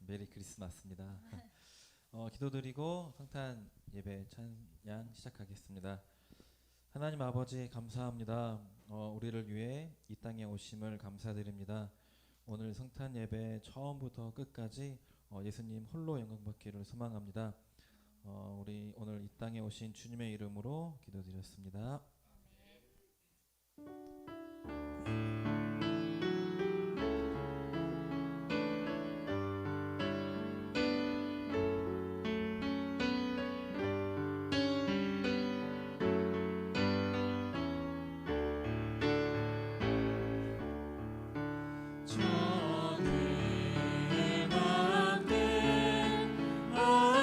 메리 크리스마스입니다. 기도드리고 성탄 예배 찬양 시작하겠습니다. 하나님 아버지 감사합니다. 우리를 위해 이 땅에 오심을 감사드립니다. 오늘 성탄 예배 처음부터 끝까지 예수님 홀로 영광 받기를 소망합니다. 우리 오늘 이 땅에 오신 주님의 이름으로 기도드렸습니다.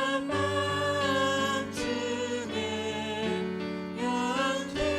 만남 중에 영원히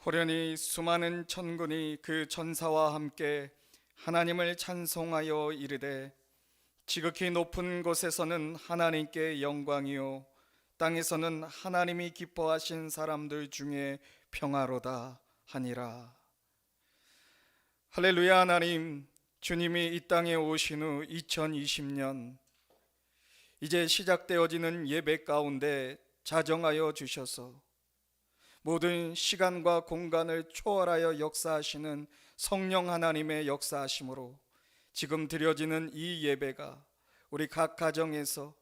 호련히 수많은 천군이 그 전사와 함께 하나님을 찬송하여 이르되 지극히 높은 곳에서는 하나님께 영광이요 땅에서는 하나님이 기뻐하신 사람들 중에 평화로다 하니라. 할렐루야. 하나님, 주님이 이 땅에 오신 후 2020년 이제 시작되어지는 예배 가운데 자정하여 주셔서 모든 시간과 공간을 초월하여 역사하시는 성령 하나님의 역사하심으로 지금 드려지는 이 예배가 우리 각 가정에서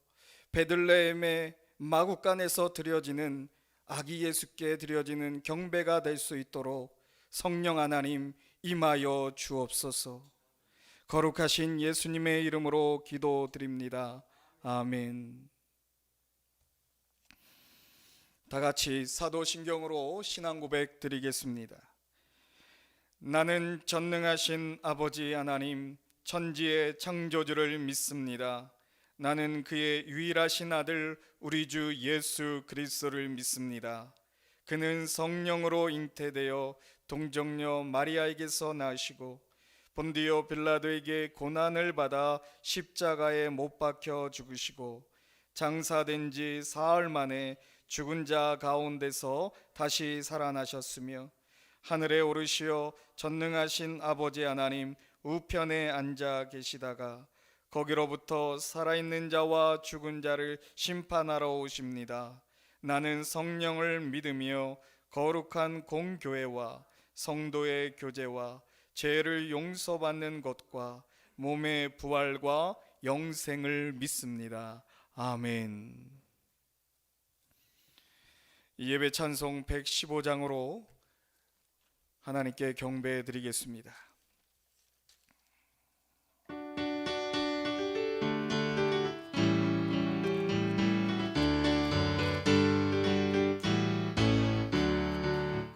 베들레헴의 마구간에서 드려지는 아기 예수께 드려지는 경배가 될 수 있도록 성령 하나님 임하여 주옵소서. 거룩하신 예수님의 이름으로 기도드립니다. 아멘. 다 같이 사도신경으로 신앙 고백 드리겠습니다. 나는 전능하신 아버지 하나님 천지의 창조주를 믿습니다. 나는 그의 유일하신 아들 우리 주 예수 그리스도를 믿습니다. 그는 성령으로 잉태되어 동정녀 마리아에게서 나시고 본디오 빌라도에게 고난을 받아 십자가에 못 박혀 죽으시고 장사된 지 사흘 만에 죽은 자 가운데서 다시 살아나셨으며 하늘에 오르시어 전능하신 아버지 하나님 우편에 앉아 계시다가 거기로부터 살아있는 자와 죽은 자를 심판하러 오십니다. 나는 성령을 믿으며 거룩한 공교회와 성도의 교제와 죄를 용서받는 것과 몸의 부활과 영생을 믿습니다. 아멘. 예배 찬송 115장으로 하나님께 경배해 드리겠습니다.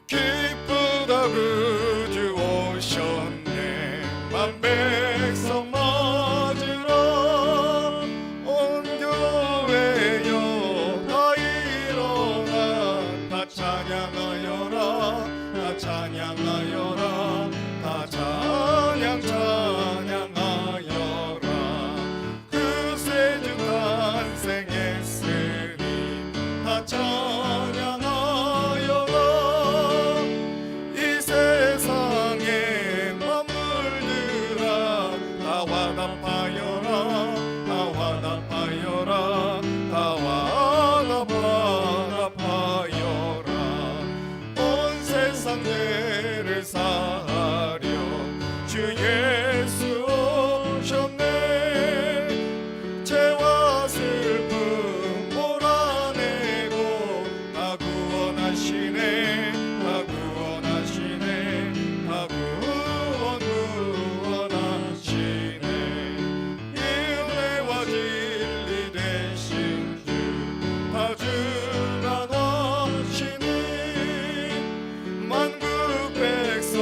기쁘다 구주 오셨네 만 백성 맞으러 온 교회여 다 일어나 다 찬양하여라 다 찬양하여라 다 찬양하여라 그 세주 탄생했으니 다 찬양하여라 이 세상의 만물들아 다 화답하여라 다 화답하여라 다 화답하여라 온 세상 죄를 사하려 주 예수 오셨네 죄와 슬픔 몰아내고 다 구원하시네 다 구원하시네 다 구원하시네 은혜와 진리 되신 주 다 주관하시니 만국 백성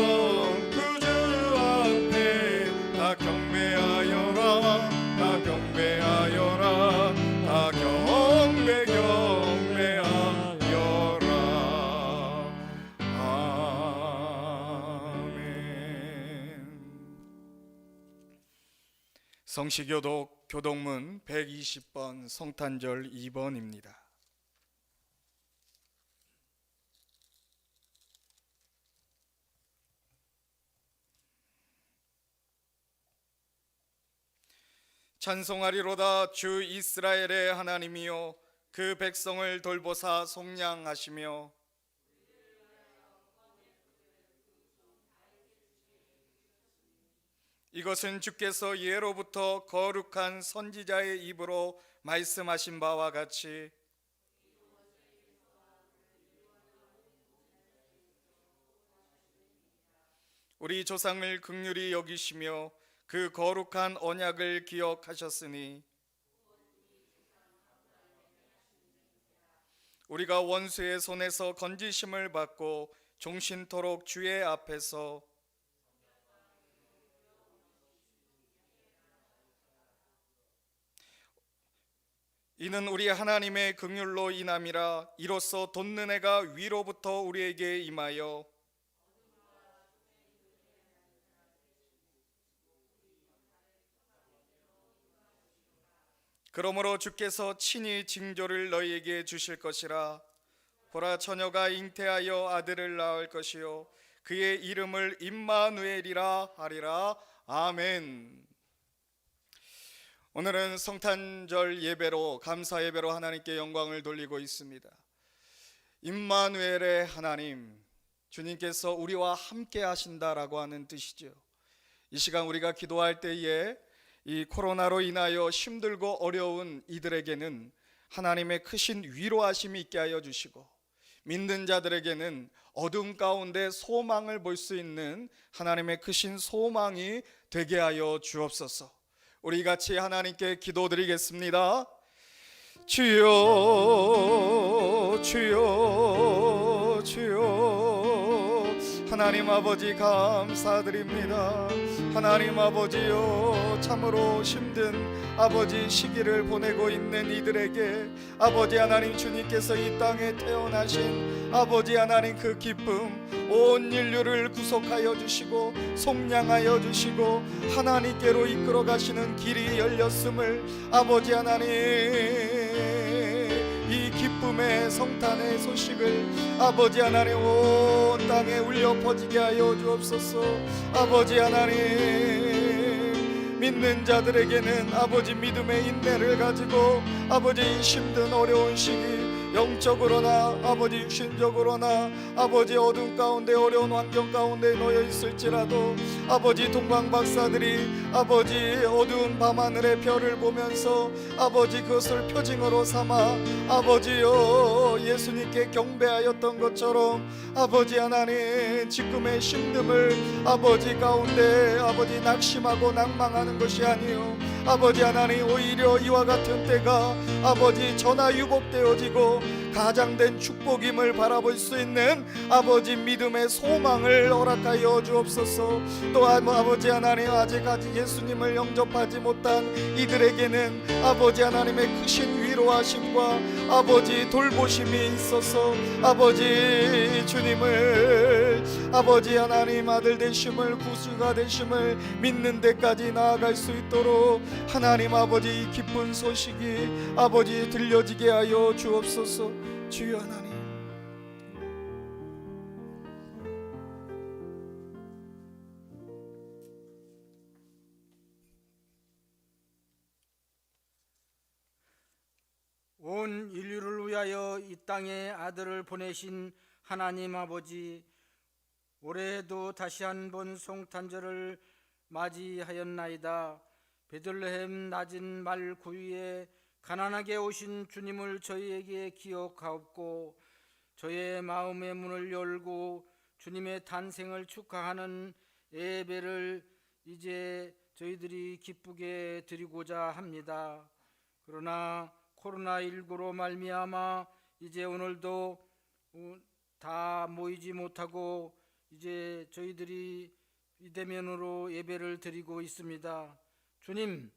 구주 앞에 다 경배하여라 다 경배하여라 다 경배하여라 아멘. 성시교독 교독문 120번 성탄절 2번입니다. 찬송하리로다 주 이스라엘의 하나님이요 그 백성을 돌보사 속량하시며 이것은 주께서 예로부터 거룩한 선지자의 입으로 말씀하신 바와 같이 우리 조상을 긍휼히 여기시며 그 거룩한 언약을 기억하셨으니 우리가 원수의 손에서 건지심을 받고 종신토록 주의 앞에서 이는 우리 하나님의 긍휼로 인함이라. 이로써 돋는 해가 위로부터 우리에게 임하여 그러므로 주께서 친히 징조를 너희에게 주실 것이라. 보라, 처녀가 잉태하여 아들을 낳을 것이요 그의 이름을 임마누엘이라 하리라. 아멘. 오늘은 성탄절 예배로, 감사 예배로 하나님께 영광을 돌리고 있습니다. 임마누엘의 하나님, 주님께서 우리와 함께 하신다라고 하는 뜻이죠. 이 시간 우리가 기도할 때에 이 코로나로 인하여 힘들고 어려운 이들에게는 하나님의 크신 위로하심이 있게 하여 주시고, 믿는 자들에게는 어둠 가운데 소망을 볼 수 있는 하나님의 크신 소망이 되게 하여 주옵소서. 우리 같이 하나님께 기도드리겠습니다. 주여, 주여, 주여. 하나님 아버지 감사드립니다. 하나님 아버지요, 참으로 힘든 아버지 시기를 보내고 있는 이들에게 아버지 하나님, 주님께서 이 땅에 태어나신 아버지 하나님 그 기쁨, 온 인류를 구속하여 주시고 속량하여 주시고 하나님께로 이끌어 가시는 길이 열렸음을 아버지 하나님, 이 기쁨의 성탄의 소식을 아버지 하나님 온 땅에 울려 퍼지게 하여 주옵소서. 아버지 하나님, 믿는 자들에게는 아버지 믿음의 인내를 가지고 아버지 힘든 어려운 시기, 영적으로나 아버지 육신적으로나 아버지 어둠 가운데 어려운 환경 가운데 놓여 있을지라도 아버지 동방박사들이 아버지 어두운 밤하늘의 별을 보면서 아버지 그것을 표징으로 삼아 아버지여 예수님께 경배하였던 것처럼 아버지 하나님, 지금의 힘듦을 아버지 가운데 아버지 낙심하고 낭망하는 것이 아니요 아버지 하나님, 오히려 이와 같은 때가 아버지 전화유복되어지고 가장된 축복임을 바라볼 수 있는 아버지 믿음의 소망을 허락하여 주옵소서. 또한 아버지 하나님, 아직까지 예수님을 영접하지 못한 이들에게는 아버지 하나님의 크신 위로하심과 아버지 돌보심이 있어서 아버지 주님을 아버지 하나님 아들 되심을, 구주가 되심을 믿는 데까지 나아갈 수 있도록 하나님 아버지 이 기쁜 소식이 아버지 들려지게 하여 주옵소서. 주여 하나님, 온 인류를 위하여 이 땅에 아들을 보내신 하나님 아버지, 올해에도 다시 한번 성탄절을 맞이하였나이다. 베들레헴 낮은 말 구유에 가난하게 오신 주님을 저희에게 기억하옵고, 저의 마음의 문을 열고 주님의 탄생을 축하하는 예배를 이제 저희들이 기쁘게 드리고자 합니다. 그러나 코로나19로 말미암아 이제 오늘도 다 모이지 못하고 이제 저희들이 비대면으로 예배를 드리고 있습니다. 주님,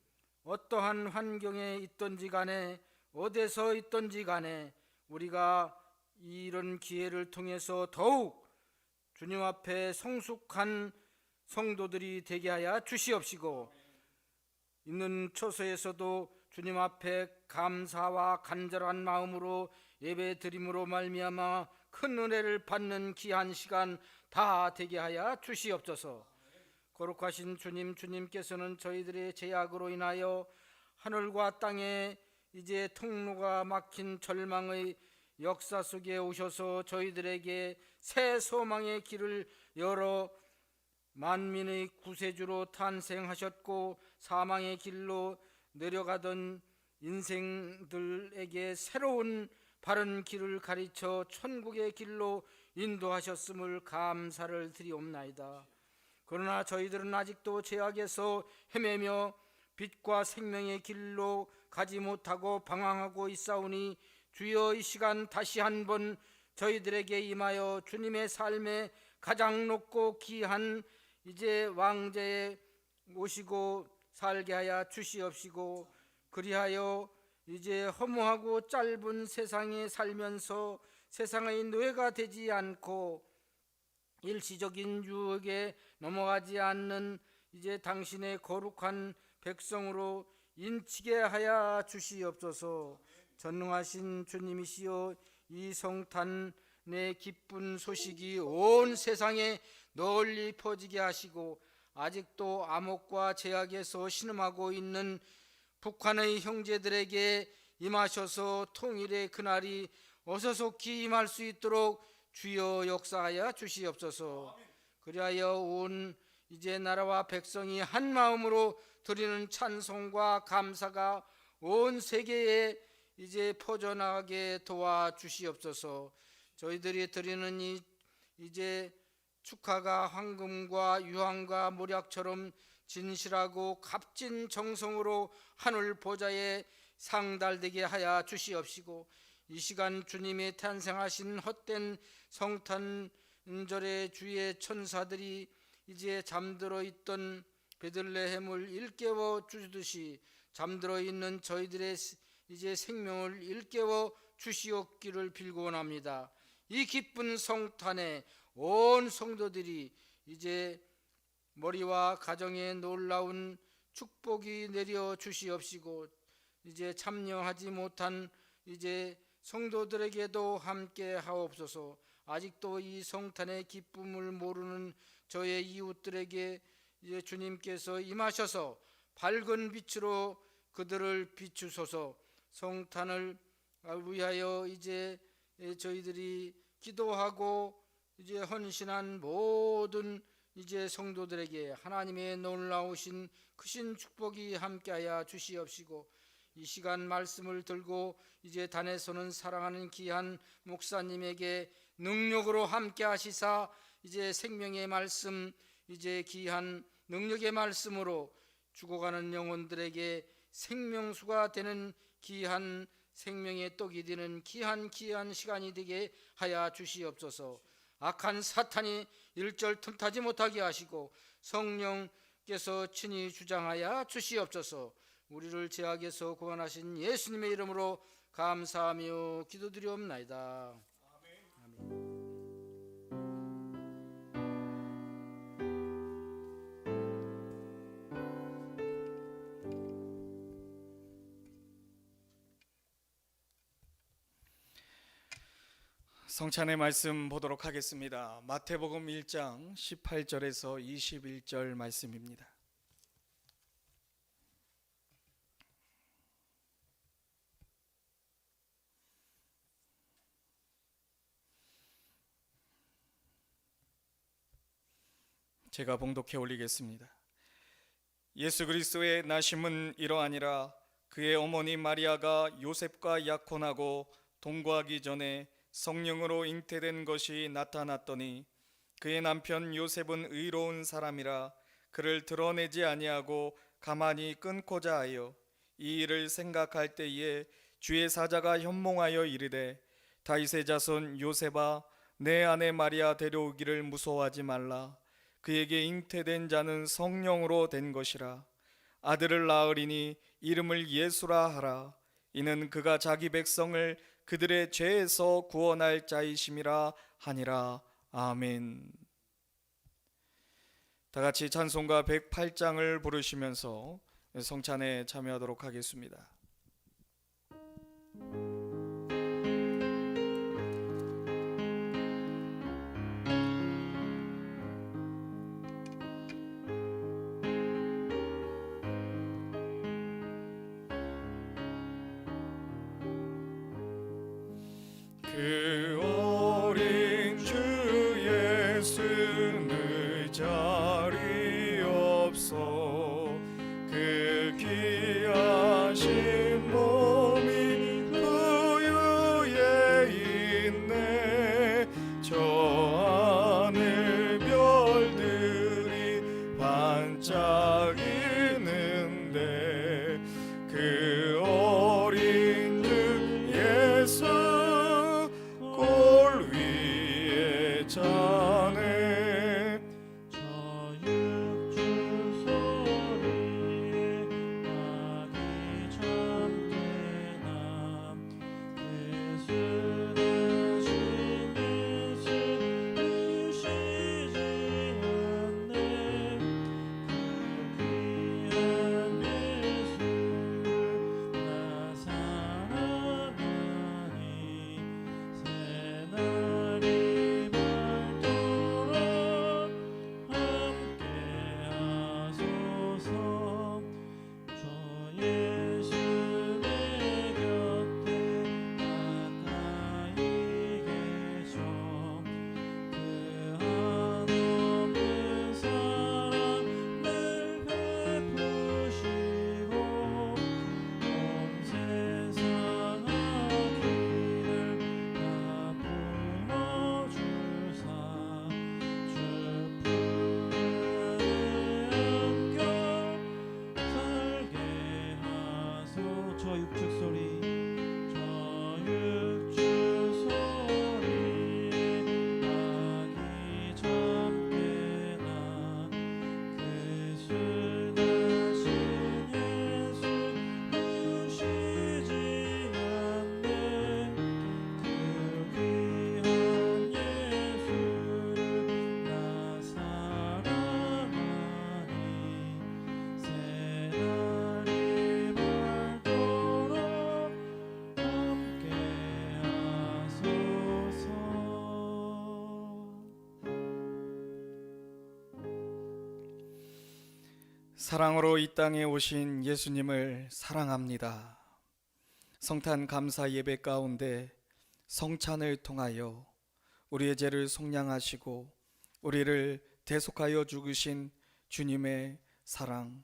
어떠한 환경에 있든지 간에 어디서 있든지 간에 우리가 이런 기회를 통해서 더욱 주님 앞에 성숙한 성도들이 되게 하여 주시옵시고, 있는 처소에서도 주님 앞에 감사와 간절한 마음으로 예배 드림으로 말미암아 큰 은혜를 받는 귀한 시간 다 되게 하여 주시옵소서. 거룩하신 주님, 주님께서는 저희들의 죄악으로 인하여 하늘과 땅에 이제 통로가 막힌 절망의 역사 속에 오셔서 저희들에게 새 소망의 길을 열어 만민의 구세주로 탄생하셨고, 사망의 길로 내려가던 인생들에게 새로운 바른 길을 가르쳐 천국의 길로 인도하셨음을 감사를 드리옵나이다. 그러나 저희들은 아직도 죄악에서 헤매며 빛과 생명의 길로 가지 못하고 방황하고 있사오니, 주여 이 시간 다시 한번 저희들에게 임하여 주님의 삶에 가장 높고 귀한 이제 왕제에 모시고 살게 하여 주시옵시고, 그리하여 이제 허무하고 짧은 세상에 살면서 세상의 노예가 되지 않고 일시적인 유혹에 넘어가지 않는 이제 당신의 거룩한 백성으로 인치게 하여 주시옵소서. 전능하신 주님이시여, 이 성탄의 기쁜 소식이 온 세상에 널리 퍼지게 하시고 아직도 암흑과 죄악에서 신음하고 있는 북한의 형제들에게 임하셔서 통일의 그날이 어서 속히 임할 수 있도록 주여 역사하여 주시옵소서. 그리하여 온 이제 나라와 백성이 한 마음으로 드리는 찬송과 감사가 온 세계에 이제 퍼져나가게 도와주시옵소서. 저희들이 드리는 이 이제 축하가 황금과 유황과 모략처럼 진실하고 값진 정성으로 하늘 보좌에 상달되게 하여 주시옵시고, 이 시간 주님이 탄생하신 헛된 성탄절의 주의 천사들이 이제 잠들어 있던 베들레헴을 일깨워 주듯이 잠들어 있는 저희들의 이제 생명을 일깨워 주시옵기를 빌고 원합니다. 이 기쁜 성탄에 온 성도들이 이제 머리와 가정에 놀라운 축복이 내려 주시옵시고, 이제 참여하지 못한 이제 성도들에게도 함께 하옵소서. 아직도 이 성탄의 기쁨을 모르는 저의 이웃들에게 이제 주님께서 임하셔서 밝은 빛으로 그들을 비추소서. 성탄을 위하여 이제 저희들이 기도하고 이제 헌신한 모든 이제 성도들에게 하나님의 놀라우신 크신 축복이 함께하여 주시옵시고, 이 시간 말씀을 들고 이제 단에서는 사랑하는 귀한 목사님에게 능력으로 함께 하시사 이제 생명의 말씀, 이제 귀한 능력의 말씀으로 죽어가는 영혼들에게 생명수가 되는 귀한 생명의 떡이 되는 귀한 시간이 되게 하여 주시옵소서. 악한 사탄이 일절 틈타지 못하게 하시고 성령께서 친히 주장하여 주시옵소서. 우리를 죄악에서 구원하신 예수님의 이름으로 감사하며 기도드리옵나이다. 아멘. 성찬의 말씀 보도록 하겠습니다. 마태복음 1장 18절에서 21절 말씀입니다. 제가 봉독해 올리겠습니다. 예수 그리스도의 나심은 이러하니라. 그의 어머니 마리아가 요셉과 약혼하고 동거하기 전에 성령으로 잉태된 것이 나타났더니 그의 남편 요셉은 의로운 사람이라 그를 드러내지 아니하고 가만히 끊고자 하여 이 일을 생각할 때에 주의 사자가 현몽하여 이르되 다윗의 자손 요셉아, 내 아내 마리아 데려오기를 무서워하지 말라. 그에게 잉태된 자는 성령으로 된 것이라. 아들을 낳으리니 이름을 예수라 하라. 이는 그가 자기 백성을 그들의 죄에서 구원할 자이심이라 하니라. 아멘. 다 같이 찬송가 108장을 부르시면서 성찬에 참여하도록 하겠습니다. 그 어린 주 예수의 자리 없어 그 귀하신 몸이 그 위에 있네. 저 하늘 별들이 반짝이는데 그 어린 주 예수 골 위에 자네. 저 육주 소리에 낙이 잠드나 예수 대신 이시 쉬지 않네. 그 사랑으로 이 땅에 오신 예수님을 사랑합니다. 성탄 감사 예배 가운데 성찬을 통하여 우리의 죄를 속량하시고 우리를 대속하여 죽으신 주님의 사랑,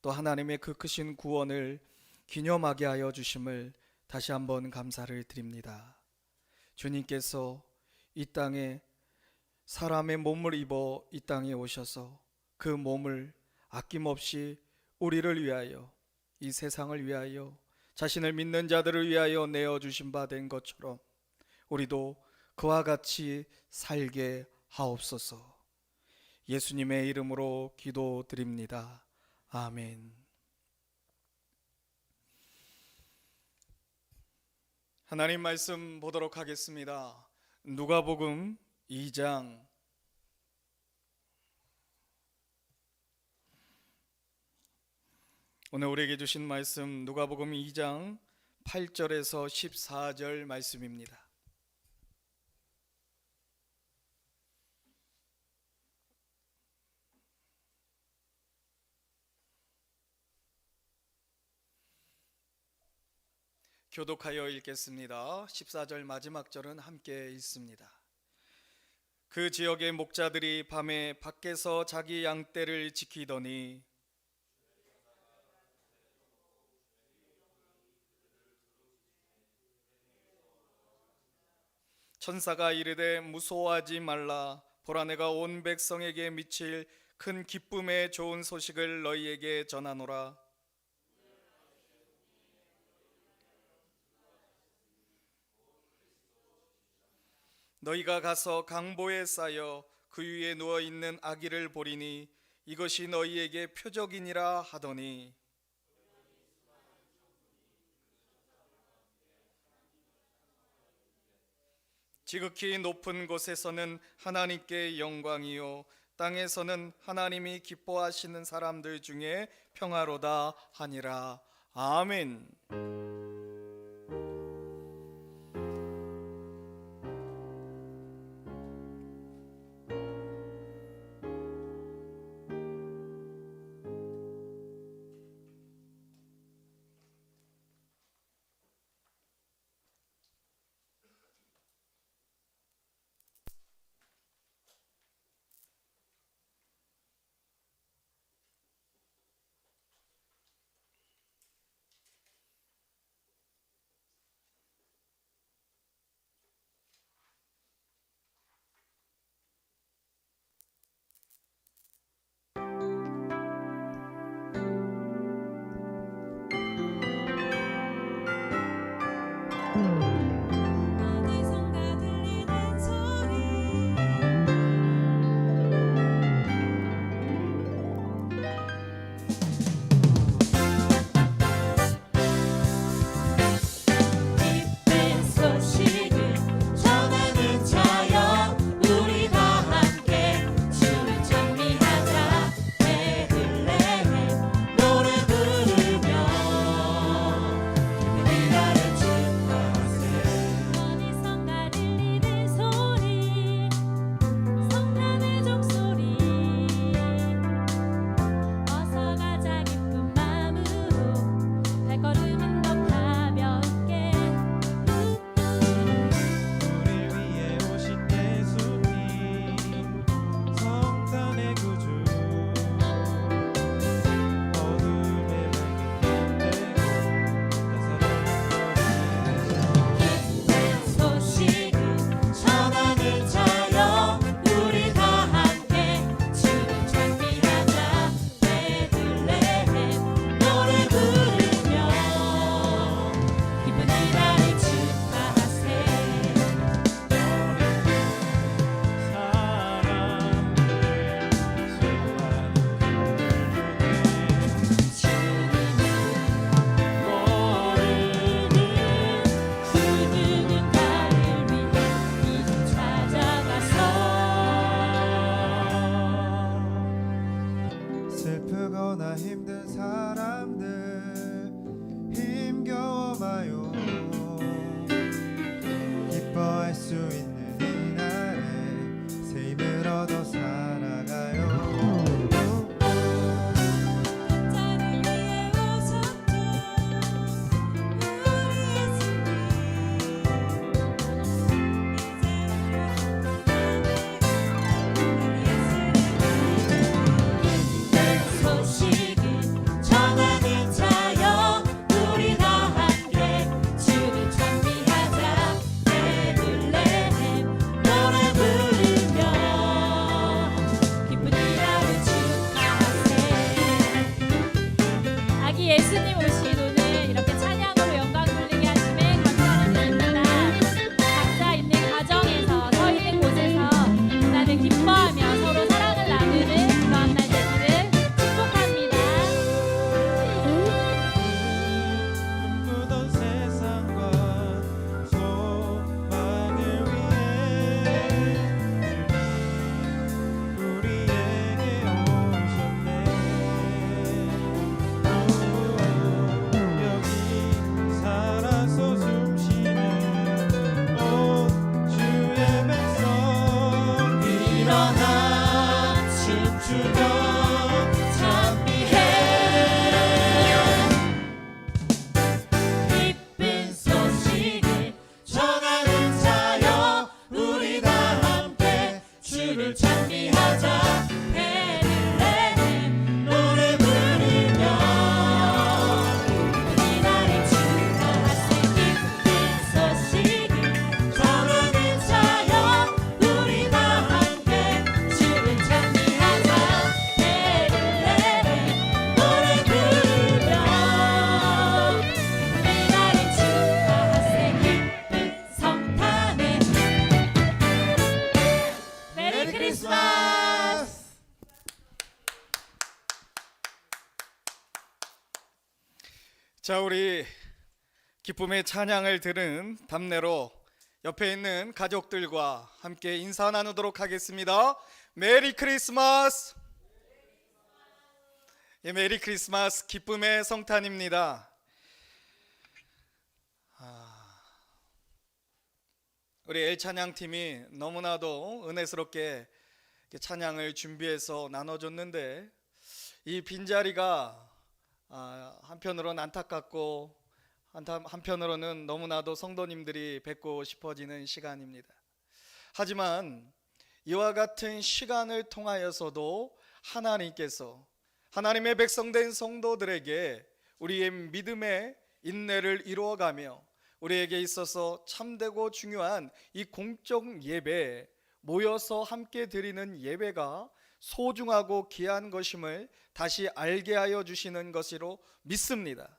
또 하나님의 그 크신 구원을 기념하게 하여 주심을 다시 한번 감사를 드립니다. 주님께서 이 땅에 사람의 몸을 입어 이 땅에 오셔서 그 몸을 아낌없이 우리를 위하여, 이 세상을 위하여, 자신을 믿는 자들을 위하여 내어주신 바 된 것처럼 우리도 그와 같이 살게 하옵소서. 예수님의 이름으로 기도드립니다. 아멘. 하나님 말씀 보도록 하겠습니다. 누가복음 2장 오늘 우리에게 주신 말씀 누가복음 2장 8절에서 14절 말씀입니다. 교독하여 읽겠습니다. 14절 마지막 절은 함께 읽습니다. 그 지역의 목자들이 밤에 밖에서 자기 양떼를 지키더니 천사가 이르되 무서워하지 말라. 보라, 내가 온 백성에게 미칠 큰 기쁨의 좋은 소식을 너희에게 전하노라. 너희가 가서 강보에 쌓여 그 위에 누워 있는 아기를 보리니 이것이 너희에게 표적이니라 하더니 지극히 높은 곳에서는 하나님께 영광이요 땅에서는 하나님이 기뻐하시는 사람들 중에 평화로다 하니라. 아멘. 어디선가 들리는 소리 기쁜 소식을 전하는 자여 우리 다 함께 주를 찬미하자. 베들레헴 노래 부르며 기쁜 이날을 축하하세. 어디선가 들리는 소리 성탄의 종소리 어서 가자 기쁜 마음으로 발걸음은 더 가볍게 우리 위에 오신 예수님 성탄의 구주 어둠의 밝은 빛 되고 나사로운 소식을 전하는 자여 우리 다 함께 주를 찬미하자. 베들레헴 노래 부르며 기쁜 이날을 축하하세. 사람들 주님을 모르는 그 누군 나를 위해 이곳 찾아가서 슬프거나 힘든 사람들 힘겨워마요. 기뻐할 수 있는 이날에 새 힘을 얻어 살아가요. 소식을 전하는 자여 우리 다 함께 주를 찬미하자. 베들레헴 노래 부르며 기쁜 이날을 축하하세. 아기 예수님 오신 오늘 이렇게 찬양으로 영광 돌리게 하심에 감사를 드립니다. 각자 있는 가정에서 서 있는 곳에서 나를 기뻐하며 서로 사랑을 나누는 그러한 날 되기를 축복합니다. 꿈꾸던 세상과 소망을 위해 주님 우리에게 오셨네. 여기 살아서 숨쉬는 온 주의 백성 일어나 춤추며 찬미해. 기쁜 소식을 전하는 자여 우리 다 함께 주를 찬미하자. 베들레헴 노래 부르며 기쁜 이날을 축하하세. 기쁜 소식을 전하는 자여 우리 다 함께 주를 찬미하자. 베들레헴 노래 부르며 기쁜 이날을 축하하세. 기쁜 성탄에 메리 크리스마스. 자, 우리 기쁨의 찬양을 들은 답례로 옆에 있는 가족들과 함께 인사 나누도록 하겠습니다. 메리 크리스마스. 예, 메리 크리스마스. 기쁨의 성탄입니다. 우리 엘찬양팀이 너무나도 은혜스럽게 이렇게 찬양을 준비해서 나눠줬는데 이 빈자리가 한편으로는 안타깝고 한편으로는 너무나도 성도님들이 뵙고 싶어지는 시간입니다. 하지만 이와 같은 시간을 통하여서도 하나님께서 하나님의 백성된 성도들에게 우리의 믿음의 인내를 이루어가며 우리에게 있어서 참되고 중요한 이 공적 예배, 모여서 함께 드리는 예배가 소중하고 귀한 것임을 다시 알게 하여 주시는 것으로 믿습니다.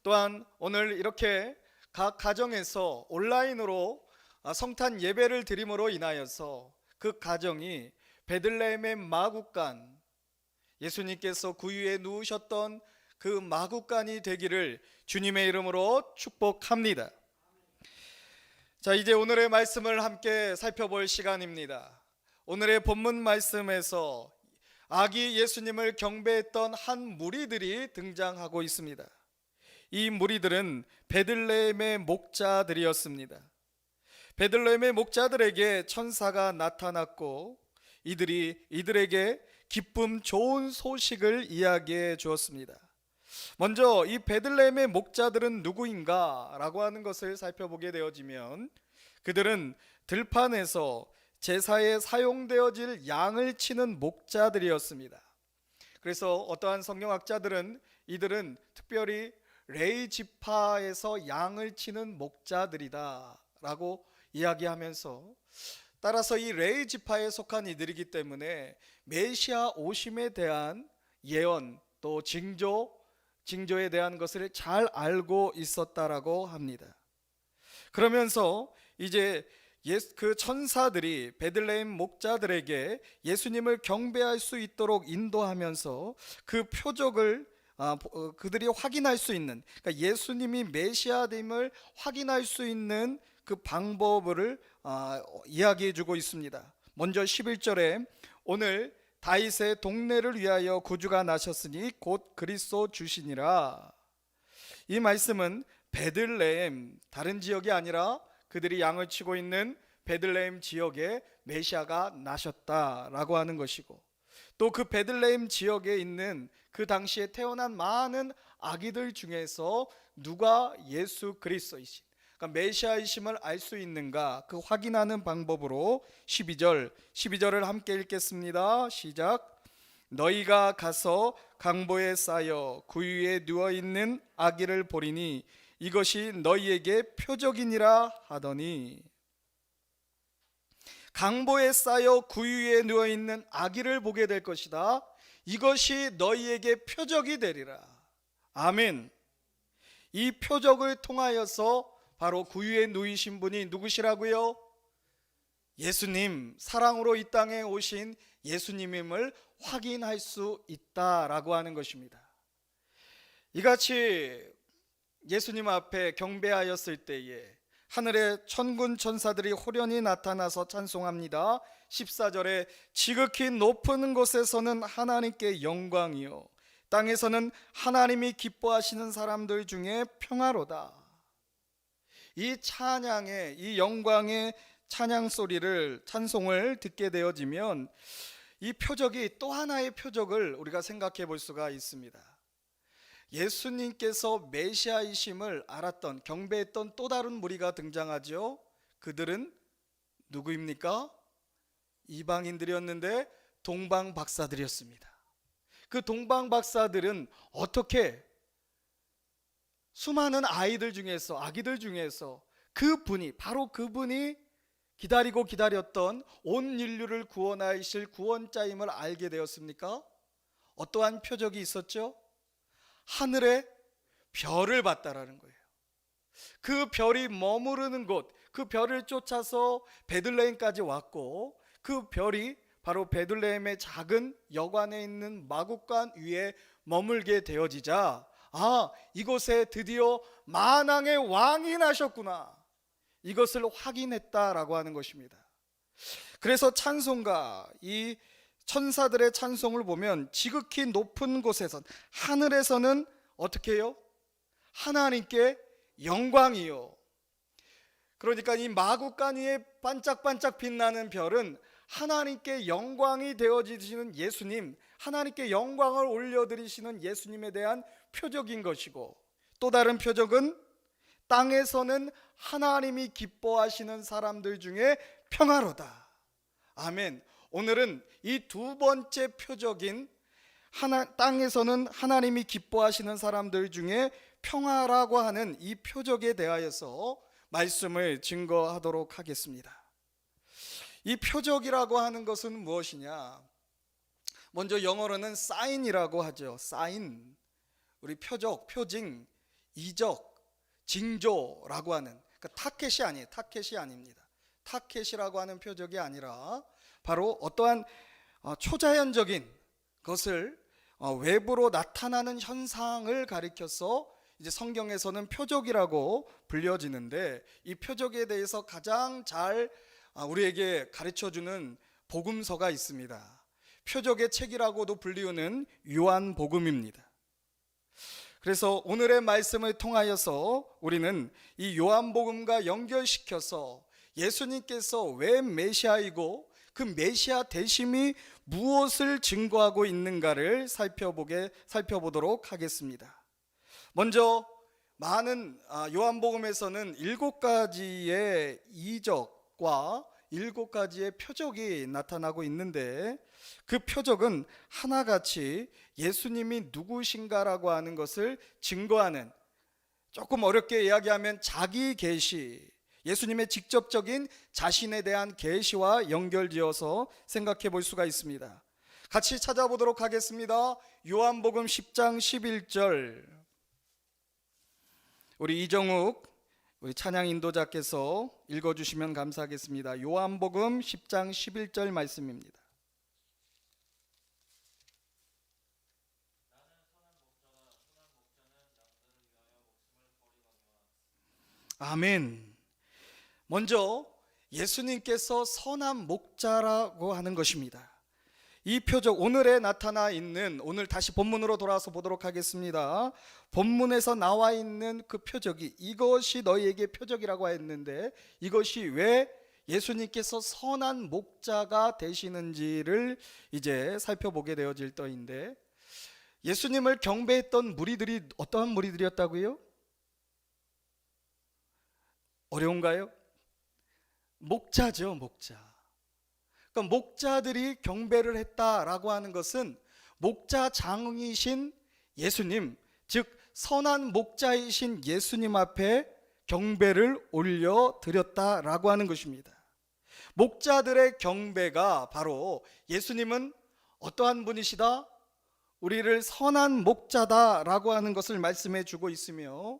또한 오늘 이렇게 각 가정에서 온라인으로 성탄 예배를 드림으로 인하여서 그 가정이 베들레헴의 마구간, 예수님께서 구유에 누우셨던 그 마구간이 되기를 주님의 이름으로 축복합니다. 자, 이제 오늘의 말씀을 함께 살펴볼 시간입니다. 오늘의 본문 말씀에서 아기 예수님을 경배했던 한 무리들이 등장하고 있습니다. 이 무리들은 베들레헴의 목자들이었습니다. 베들레헴의 목자들에게 천사가 나타났고 이들에게 기쁨 좋은 소식을 이야기해 주었습니다. 먼저 이 베들레헴의 목자들은 누구인가 라고 하는 것을 살펴보게 되어지면 그들은 들판에서 제사에 사용되어질 양을 치는 목자들이었습니다. 그래서 어떠한 성경학자들은 이들은 특별히 레위 지파에서 양을 치는 목자들이다 라고 이야기하면서, 따라서 이 레위 지파에 속한 이들이기 때문에 메시아 오심에 대한 예언 또 징조에 대한 것을 잘 알고 있었다라고 합니다. 그러면서 이제 그 천사들이 베들레헴 목자들에게 예수님을 경배할 수 있도록 인도하면서 그 표적을 그들이 확인할 수 있는, 그러니까 예수님이 메시아됨을 확인할 수 있는 그 방법을 이야기해 주고 있습니다. 먼저 11절에 오늘 다윗의 동네를 위하여 구주가 나셨으니 곧 그리스도 주시니라. 이 말씀은 베들레헴, 다른 지역이 아니라 그들이 양을 치고 있는 베들레헴 지역에 메시아가 나셨다라고 하는 것이고, 또 그 베들레헴 지역에 있는 그 당시에 태어난 많은 아기들 중에서 누가 예수 그리스도이신, 그러니까 메시아이심을 알 수 있는가 그 확인하는 방법으로 12절을 함께 읽겠습니다. 시작. 너희가 가서 강보에 쌓여 구유에 누워 있는 아기를 보리니 이것이 너희에게 표적이니라 하더니, 강보에 쌓여 구유에 누워 있는 아기를 보게 될 것이다. 이것이 너희에게 표적이 되리라. 아멘. 이 표적을 통하여서 바로 구유에 누이신 분이 누구시라고요? 예수님, 사랑으로 이 땅에 오신 예수님임을 확인할 수 있다라고 하는 것입니다. 이같이 예수님 앞에 경배하였을 때에 하늘의 천군 천사들이 호련히 나타나서 찬송합니다. 14절에 지극히 높은 곳에서는 하나님께 영광이요 땅에서는 하나님이 기뻐하시는 사람들 중에 평화로다. 이 찬양의, 이 영광의 찬양 소리를, 찬송을 듣게 되어지면 이 표적이 또 하나의 표적을 우리가 생각해 볼 수가 있습니다. 예수님께서 메시아이심을 알았던, 경배했던 또 다른 무리가 등장하죠. 그들은 누구입니까? 이방인들이었는데 동방 박사들이었습니다. 그 동방 박사들은 어떻게 수많은 아이들 중에서, 아기들 중에서 그분이, 바로 그분이 기다리고 기다렸던 온 인류를 구원하실 구원자임을 알게 되었습니까? 어떠한 표적이 있었죠? 하늘에 별을 봤다라는 거예요. 그 별이 머무르는 곳, 그 별을 쫓아서 베들레헴까지 왔고, 그 별이 바로 베들레헴의 작은 여관에 있는 마구간 위에 머물게 되어지자, 아, 이곳에 드디어 만왕의 왕이 나셨구나, 이것을 확인했다라고 하는 것입니다. 그래서 찬송가, 이 천사들의 찬송을 보면 지극히 높은 곳에선, 하늘에서는 어떻게 해요? 하나님께 영광이요. 그러니까 이 마구간 위에 반짝반짝 빛나는 별은 하나님께 영광이 되어지시는 예수님, 하나님께 영광을 올려드리시는 예수님에 대한 표적인 것이고, 또 다른 표적은 땅에서는 하나님이 기뻐하시는 사람들 중에 평화로다. 아멘. 오늘은 이 두 번째 표적인 땅에서는 하나님이 기뻐하시는 사람들 중에 평화라고 하는 이 표적에 대하여서 말씀을 증거하도록 하겠습니다. 이 표적이라고 하는 것은 무엇이냐? 먼저 영어로는 사인이라고 하죠. 사인. 우리 표적, 표징, 이적, 징조라고 하는, 그러니까 타켓이 아니에요. 타켓이 아닙니다. 타켓이라고 하는 표적이 아니라 바로 어떠한 초자연적인 것을 외부로 나타나는 현상을 가리켜서 이제 성경에서는 표적이라고 불려지는데, 이 표적에 대해서 가장 잘 우리에게 가르쳐주는 복음서가 있습니다. 표적의 책이라고도 불리우는 요한복음입니다. 그래서 오늘의 말씀을 통하여서 우리는 이 요한복음과 연결시켜서 예수님께서 왜 메시아이고 그 메시아 되심이 무엇을 증거하고 있는가를 살펴보도록 하겠습니다. 먼저 많은 요한복음에서는 7가지의 이적과 7가지의 표적이 나타나고 있는데, 그 표적은 하나같이 예수님이 누구신가라고 하는 것을 증거하는, 조금 어렵게 이야기하면 자기 계시, 예수님의 직접적인 자신에 대한 계시와 연결지어서 생각해 볼 수가 있습니다. 같이 찾아보도록 하겠습니다. 요한복음 10장 11절, 우리 이정욱 우리 찬양 인도자께서 읽어주시면 감사하겠습니다. 요한복음 10장 11절 말씀입니다. 아멘. 먼저 예수님께서 선한 목자라고 하는 것입니다. 이 표적, 오늘에 나타나 있는, 오늘 다시 본문으로 돌아와서 보도록 하겠습니다. 본문에서 나와 있는 그 표적이, 이것이 너희에게 표적이라고 했는데, 이것이 왜 예수님께서 선한 목자가 되시는지를 이제 살펴보게 되어질 터인데, 예수님을 경배했던 무리들이 어떠한 무리들이었다고요? 어려운가요? 목자죠, 목자. 그러니까 목자들이 경배를 했다라고 하는 것은 목자장이신 예수님, 즉 선한 목자이신 예수님 앞에 경배를 올려드렸다라고 하는 것입니다. 목자들의 경배가 바로 예수님은 어떠한 분이시다? 우리를 선한 목자다라고 하는 것을 말씀해 주고 있으며,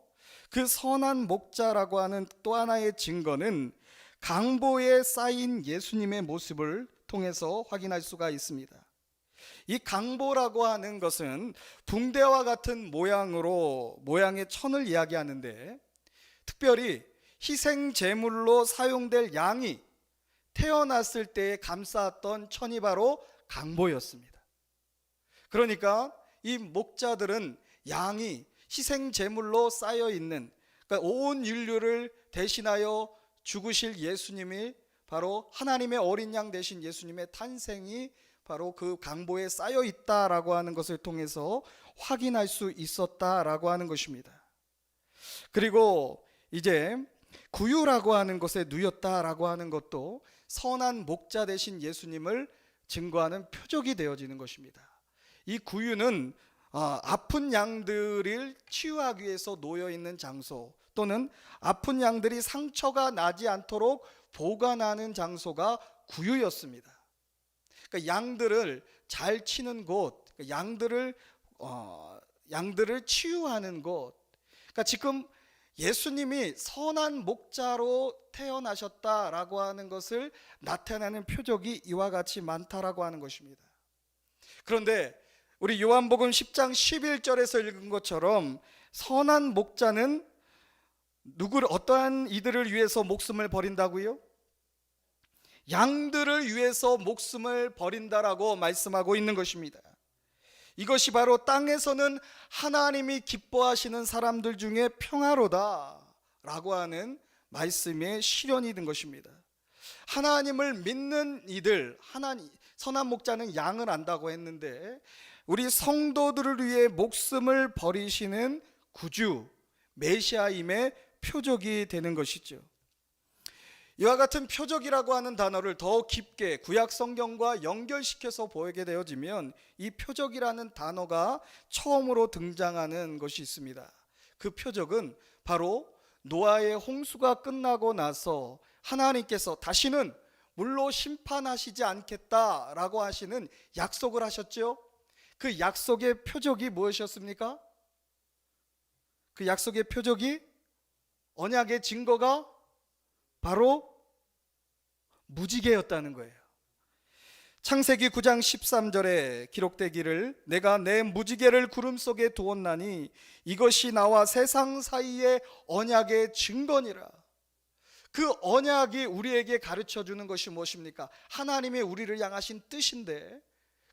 그 선한 목자라고 하는 또 하나의 증거는 강보에 쌓인 예수님의 모습을 통해서 확인할 수가 있습니다. 이 강보라고 하는 것은 붕대와 같은 모양의 천을 이야기하는데, 특별히 희생 제물로 사용될 양이 태어났을 때에 감쌌던 천이 바로 강보였습니다. 그러니까 이 목자들은 양이 희생 제물로 쌓여 있는, 그러니까 온 인류를 대신하여 죽으실 예수님이 바로 하나님의 어린 양 되신 예수님의 탄생이 바로 그 강보에 쌓여 있다라고 하는 것을 통해서 확인할 수 있었다라고 하는 것입니다. 그리고 이제 구유라고 하는 것에 누였다라고 하는 것도 선한 목자 되신 예수님을 증거하는 표적이 되어지는 것입니다. 이 구유는 아픈 양들을 치유하기 위해서 놓여 있는 장소, 또는 아픈 양들이 상처가 나지 않도록 보관하는 장소가 구유였습니다. 그러니까 양들을 잘 치는 곳, 양들을 치유하는 곳. 그러니까 지금 예수님이 선한 목자로 태어나셨다라고 하는 것을 나타내는 표적이 이와 같이 많다라고 하는 것입니다. 그런데 우리 요한복음 10장 11절에서 읽은 것처럼 선한 목자는 어떠한 이들을 위해서 목숨을 버린다고요? 양들을 위해서 목숨을 버린다라고 말씀하고 있는 것입니다. 이것이 바로 땅에서는 하나님이 기뻐하시는 사람들 중에 평화로다라고 하는 말씀의 실현이 된 것입니다. 하나님을 믿는 이들, 선한 목자는 양을 안다고 했는데, 우리 성도들을 위해 목숨을 버리시는 구주 메시아임의 표적이 되는 것이죠. 이와 같은 표적이라고 하는 단어를 더 깊게 구약 성경과 연결시켜서 보게 되어지면 이 표적이라는 단어가 처음으로 등장하는 것이 있습니다. 그 표적은 바로 노아의 홍수가 끝나고 나서 하나님께서 다시는 물로 심판하시지 않겠다라고 하시는 약속을 하셨죠. 그 약속의 표적이 무엇이었습니까? 그 약속의 표적이, 언약의 증거가 바로 무지개였다는 거예요. 창세기 9장 13절에 기록되기를 내가 내 무지개를 구름 속에 두었나니 이것이 나와 세상 사이의 언약의 증거니라. 그 언약이 우리에게 가르쳐 주는 것이 무엇입니까? 하나님의 우리를 향하신 뜻인데,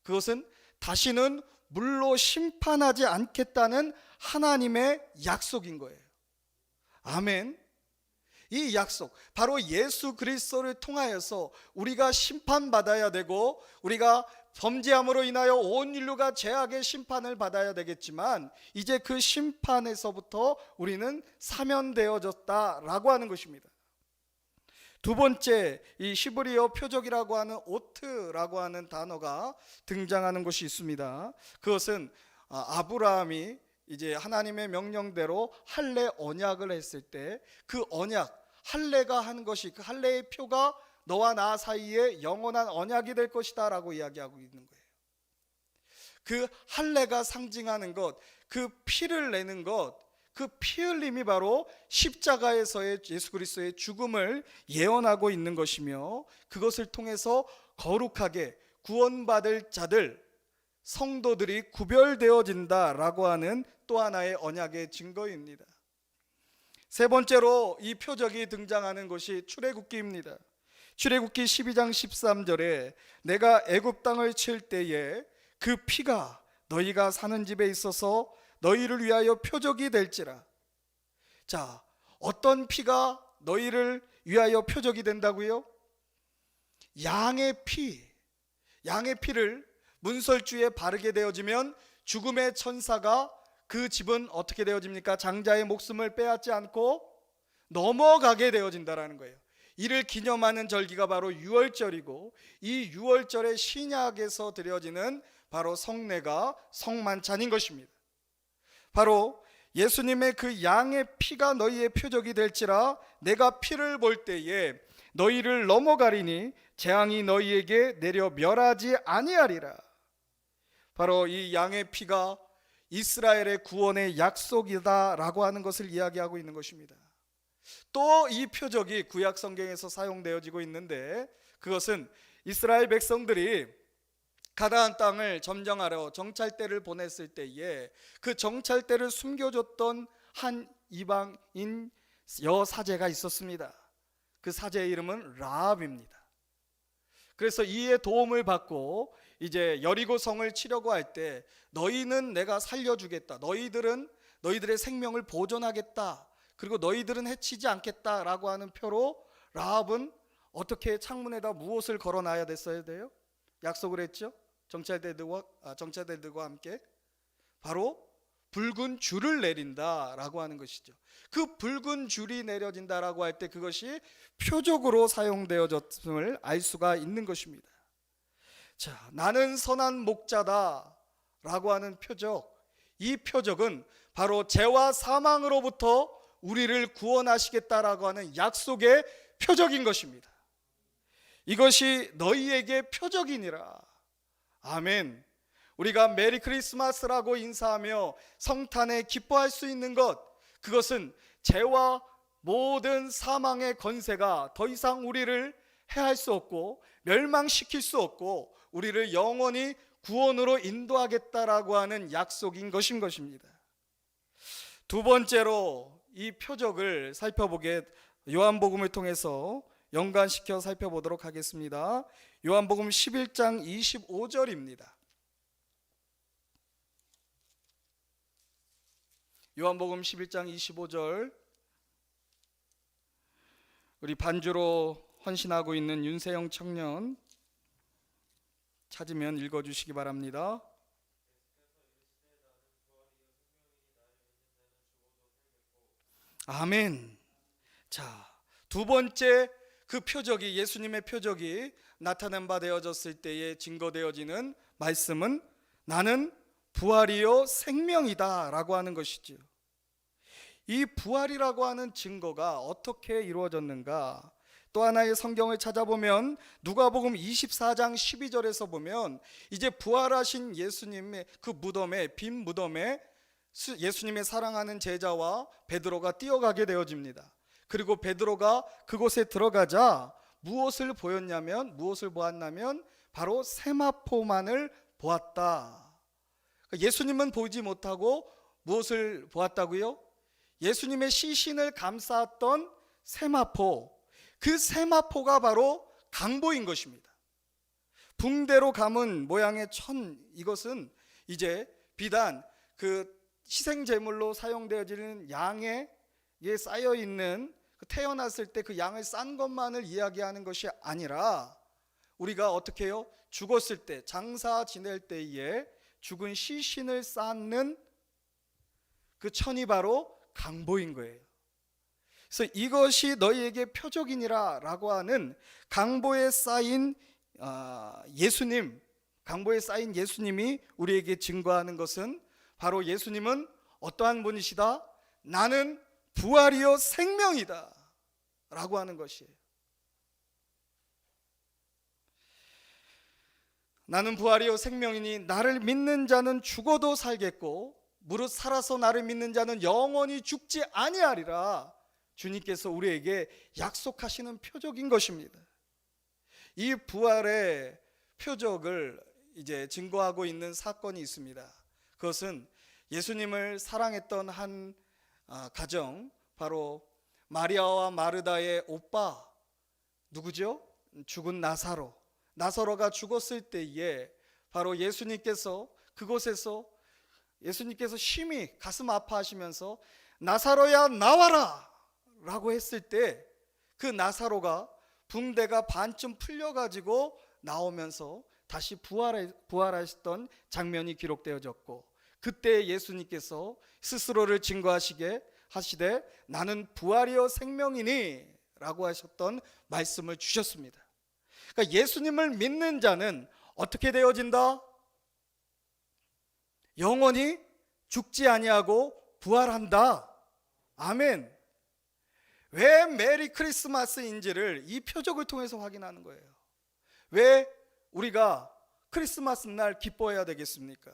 그것은 다시는 물로 심판하지 않겠다는 하나님의 약속인 거예요. 아멘. 이 약속, 바로 예수 그리스도를 통하여서 우리가 심판받아야 되고, 우리가 범죄함으로 인하여 온 인류가 죄악의 심판을 받아야 되겠지만, 이제 그 심판에서부터 우리는 사면되어졌다라고 하는 것입니다. 두 번째, 이 히브리어 표적이라고 하는 오트라고 하는 단어가 등장하는 것이 있습니다. 그것은 아브라함이 이제 하나님의 명령대로 할례 언약을 했을 때 그 언약, 할례가 한 것이, 그 할례의 표가 너와 나 사이에 영원한 언약이 될 것이다 라고 이야기하고 있는 거예요. 그 할례가 상징하는 것, 그 피를 내는 것, 그 피 흘림이 바로 십자가에서의 예수 그리스도의 죽음을 예언하고 있는 것이며, 그것을 통해서 거룩하게 구원받을 자들, 성도들이 구별되어진다라고 하는 또 하나의 언약의 증거입니다. 세 번째로 이 표적이 등장하는 것이 출애굽기입니다. 출애굽기 12장 13절에 내가 애굽 땅을 칠 때에 그 피가 너희가 사는 집에 있어서 너희를 위하여 표적이 될지라. 자, 어떤 피가 너희를 위하여 표적이 된다고요? 양의 피. 양의 피를 문설주에 바르게 되어지면 죽음의 천사가 그 집은 어떻게 되어집니까? 장자의 목숨을 빼앗지 않고 넘어가게 되어진다라는 거예요. 이를 기념하는 절기가 바로 유월절이고, 이 유월절의 신약에서 드려지는 바로 성례가 성만찬인 것입니다. 바로 예수님의 그 양의 피가 너희의 표적이 될지라 내가 피를 볼 때에 너희를 넘어가리니 재앙이 너희에게 내려 멸하지 아니하리라. 바로 이 양의 피가 이스라엘의 구원의 약속이다라고 하는 것을 이야기하고 있는 것입니다. 또 이 표적이 구약 성경에서 사용되어지고 있는데 그것은 이스라엘 백성들이 가나안 땅을 점령하러 정찰대를 보냈을 때에 그 정찰대를 숨겨줬던 한 이방인 여사제가 있었습니다. 그 사제의 이름은 라합입니다. 그래서 이의 도움을 받고 이제 여리고 성을 치려고 할 때 너희는 내가 살려주겠다, 너희들의 생명을 보존하겠다, 그리고 너희들은 해치지 않겠다라고 하는 표로 라합은 어떻게 창문에다 무엇을 걸어놔야 됐어야 돼요? 약속을 했죠. 정찰대들과 함께 바로 붉은 줄을 내린다라고 하는 것이죠. 그 붉은 줄이 내려진다라고 할 때 그것이 표적으로 사용되어졌음을 알 수가 있는 것입니다. 자, 나는 선한 목자다라고 하는 표적, 이 표적은 바로 죄와 사망으로부터 우리를 구원하시겠다라고 하는 약속의 표적인 것입니다. 이것이 너희에게 표적이니라. 아멘. 우리가 메리 크리스마스라고 인사하며 성탄에 기뻐할 수 있는 것, 그것은 죄와 모든 사망의 권세가 더 이상 우리를 해할 수 없고 멸망시킬 수 없고 우리를 영원히 구원으로 인도하겠다라고 하는 약속인 것입니다. 두 번째로 이 표적을 살펴보게 요한복음을 통해서 연관시켜 살펴보도록 하겠습니다. 요한복음 11장 25절입니다. 요한복음 11장 25절, 우리 반주로 헌신하고 있는 윤세영 청년 찾으면 읽어주시기 바랍니다. 아멘. 자, 두 번째 그 표적이, 예수님의 표적이 나타난 바 되어졌을 때에 증거되어지는 말씀은 나는 부활이요 생명이다 라고 하는 것이죠. 이 부활이라고 하는 증거가 어떻게 이루어졌는가? 또 하나의 성경을 찾아보면 누가복음 24장 12절에서 보면 이제 부활하신 예수님의 그 무덤에, 빈 무덤에 예수님의 사랑하는 제자와 베드로가 뛰어가게 되어집니다. 그리고 베드로가 그곳에 들어가자 무엇을 보았냐면 바로 세마포만을 보았다. 예수님은 보이지 못하고 무엇을 보았다고요? 예수님의 시신을 감쌌던 세마포, 그 세마포가 바로 강보인 것입니다. 붕대로 감은 모양의 이것은 이제 비단 그 희생제물로 사용되어지는 양에 쌓여있는 태어났을 때 그 양을 싼 것만을 이야기하는 것이 아니라 우리가 어떻게 해요? 죽었을 때, 장사 지낼 때에 죽은 시신을 쌓는 그 천이 바로 강보인 거예요. 그래서 이것이 너희에게 표적이니라 라고 하는 강보에 쌓인 예수님이 우리에게 증거하는 것은 바로 예수님은 어떠한 분이시다? 나는 부활이요 생명이다 라고 하는 것이에요. 나는 부활이요 생명이니 나를 믿는 자는 죽어도 살겠고 무릇 살아서 나를 믿는 자는 영원히 죽지 아니하리라. 주님께서 우리에게 약속하시는 표적인 것입니다. 이 부활의 표적을 이제 증거하고 있는 사건이 있습니다. 그것은 예수님을 사랑했던 한 가정, 바로 마리아와 마르다의 오빠, 누구죠? 죽은 나사로가 죽었을 때에 바로 예수님께서 그곳에서 예수님께서 심히 가슴 아파하시면서 나사로야 나와라 라고 했을 때 그 나사로가 붕대가 반쯤 풀려가지고 나오면서 다시 부활하셨던 장면이 기록되어졌고, 그때 예수님께서 스스로를 증거하시되 나는 부활이요 생명이니 라고 하셨던 말씀을 주셨습니다. 그러니까 예수님을 믿는 자는 어떻게 되어진다? 영원히 죽지 아니하고 부활한다. 아멘. 왜 메리 크리스마스인지를 이 표적을 통해서 확인하는 거예요. 왜 우리가 크리스마스 날 기뻐해야 되겠습니까?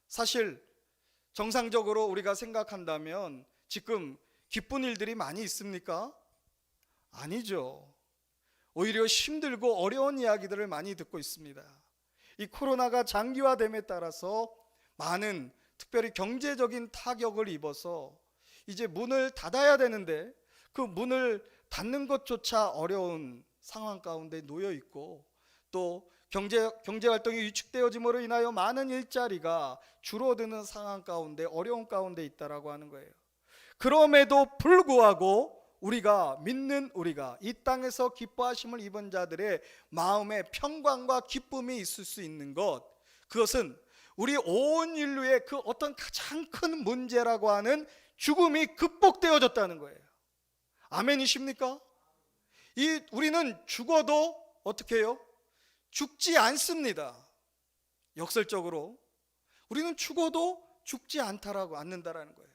사실 정상적으로 우리가 생각한다면 지금 기쁜 일들이 많이 있습니까? 아니죠. 오히려 힘들고 어려운 이야기들을 많이 듣고 있습니다. 이 코로나가 장기화됨에 따라서 많은 특별히 경제적인 타격을 입어서 이제 문을 닫아야 되는데 그 문을 닫는 것조차 어려운 상황 가운데 놓여 있고, 또 경제 활동이 위축되어짐으로 인하여 많은 일자리가 줄어드는 상황 가운데, 어려운 가운데 있다라고 하는 거예요. 그럼에도 불구하고 우리가 믿는, 우리가 이 땅에서 기뻐하심을 입은 자들의 마음에 평강과 기쁨이 있을 수 있는 것, 그것은 우리 온 인류의 그 어떤 가장 큰 문제라고 하는 죽음이 극복되어졌다는 거예요. 아멘이십니까? 우리는 죽어도 어떻게 해요? 죽지 않습니다. 역설적으로 우리는 죽어도 죽지 않는다라는 거예요.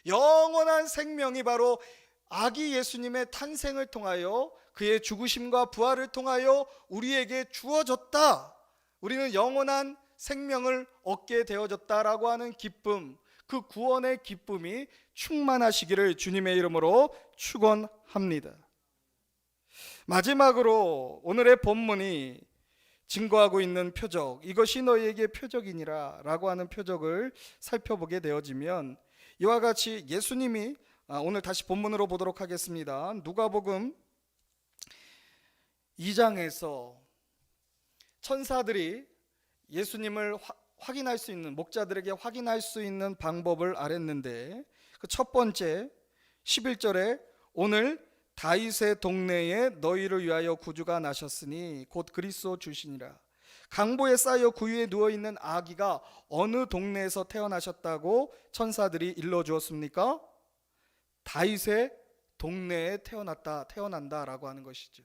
영원한 생명이 바로 아기 예수님의 탄생을 통하여, 그의 죽으심과 부활을 통하여 우리에게 주어졌다. 우리는 영원한 생명을 얻게 되어졌다라고 하는 기쁨, 그 구원의 기쁨이 충만하시기를 주님의 이름으로 축원합니다. 마지막으로 오늘의 본문이 증거하고 있는 표적, 이것이 너희에게 표적이니라 라고 하는 표적을 살펴보게 되어지면, 이와 같이 예수님이, 오늘 다시 본문으로 보도록 하겠습니다. 누가복음 2장에서 천사들이 예수님을 확인할 수 있는, 목자들에게 확인할 수 있는 방법을 아랬는데, 그 첫 번째 11절에 오늘 다윗의 동네에 너희를 위하여 구주가 나셨으니 곧 그리스도 주시니라. 강보에 쌓여 구유에 누워있는 아기가 어느 동네에서 태어나셨다고 천사들이 일러주었습니까? 다윗의 동네에 태어난다라고 하는 것이죠.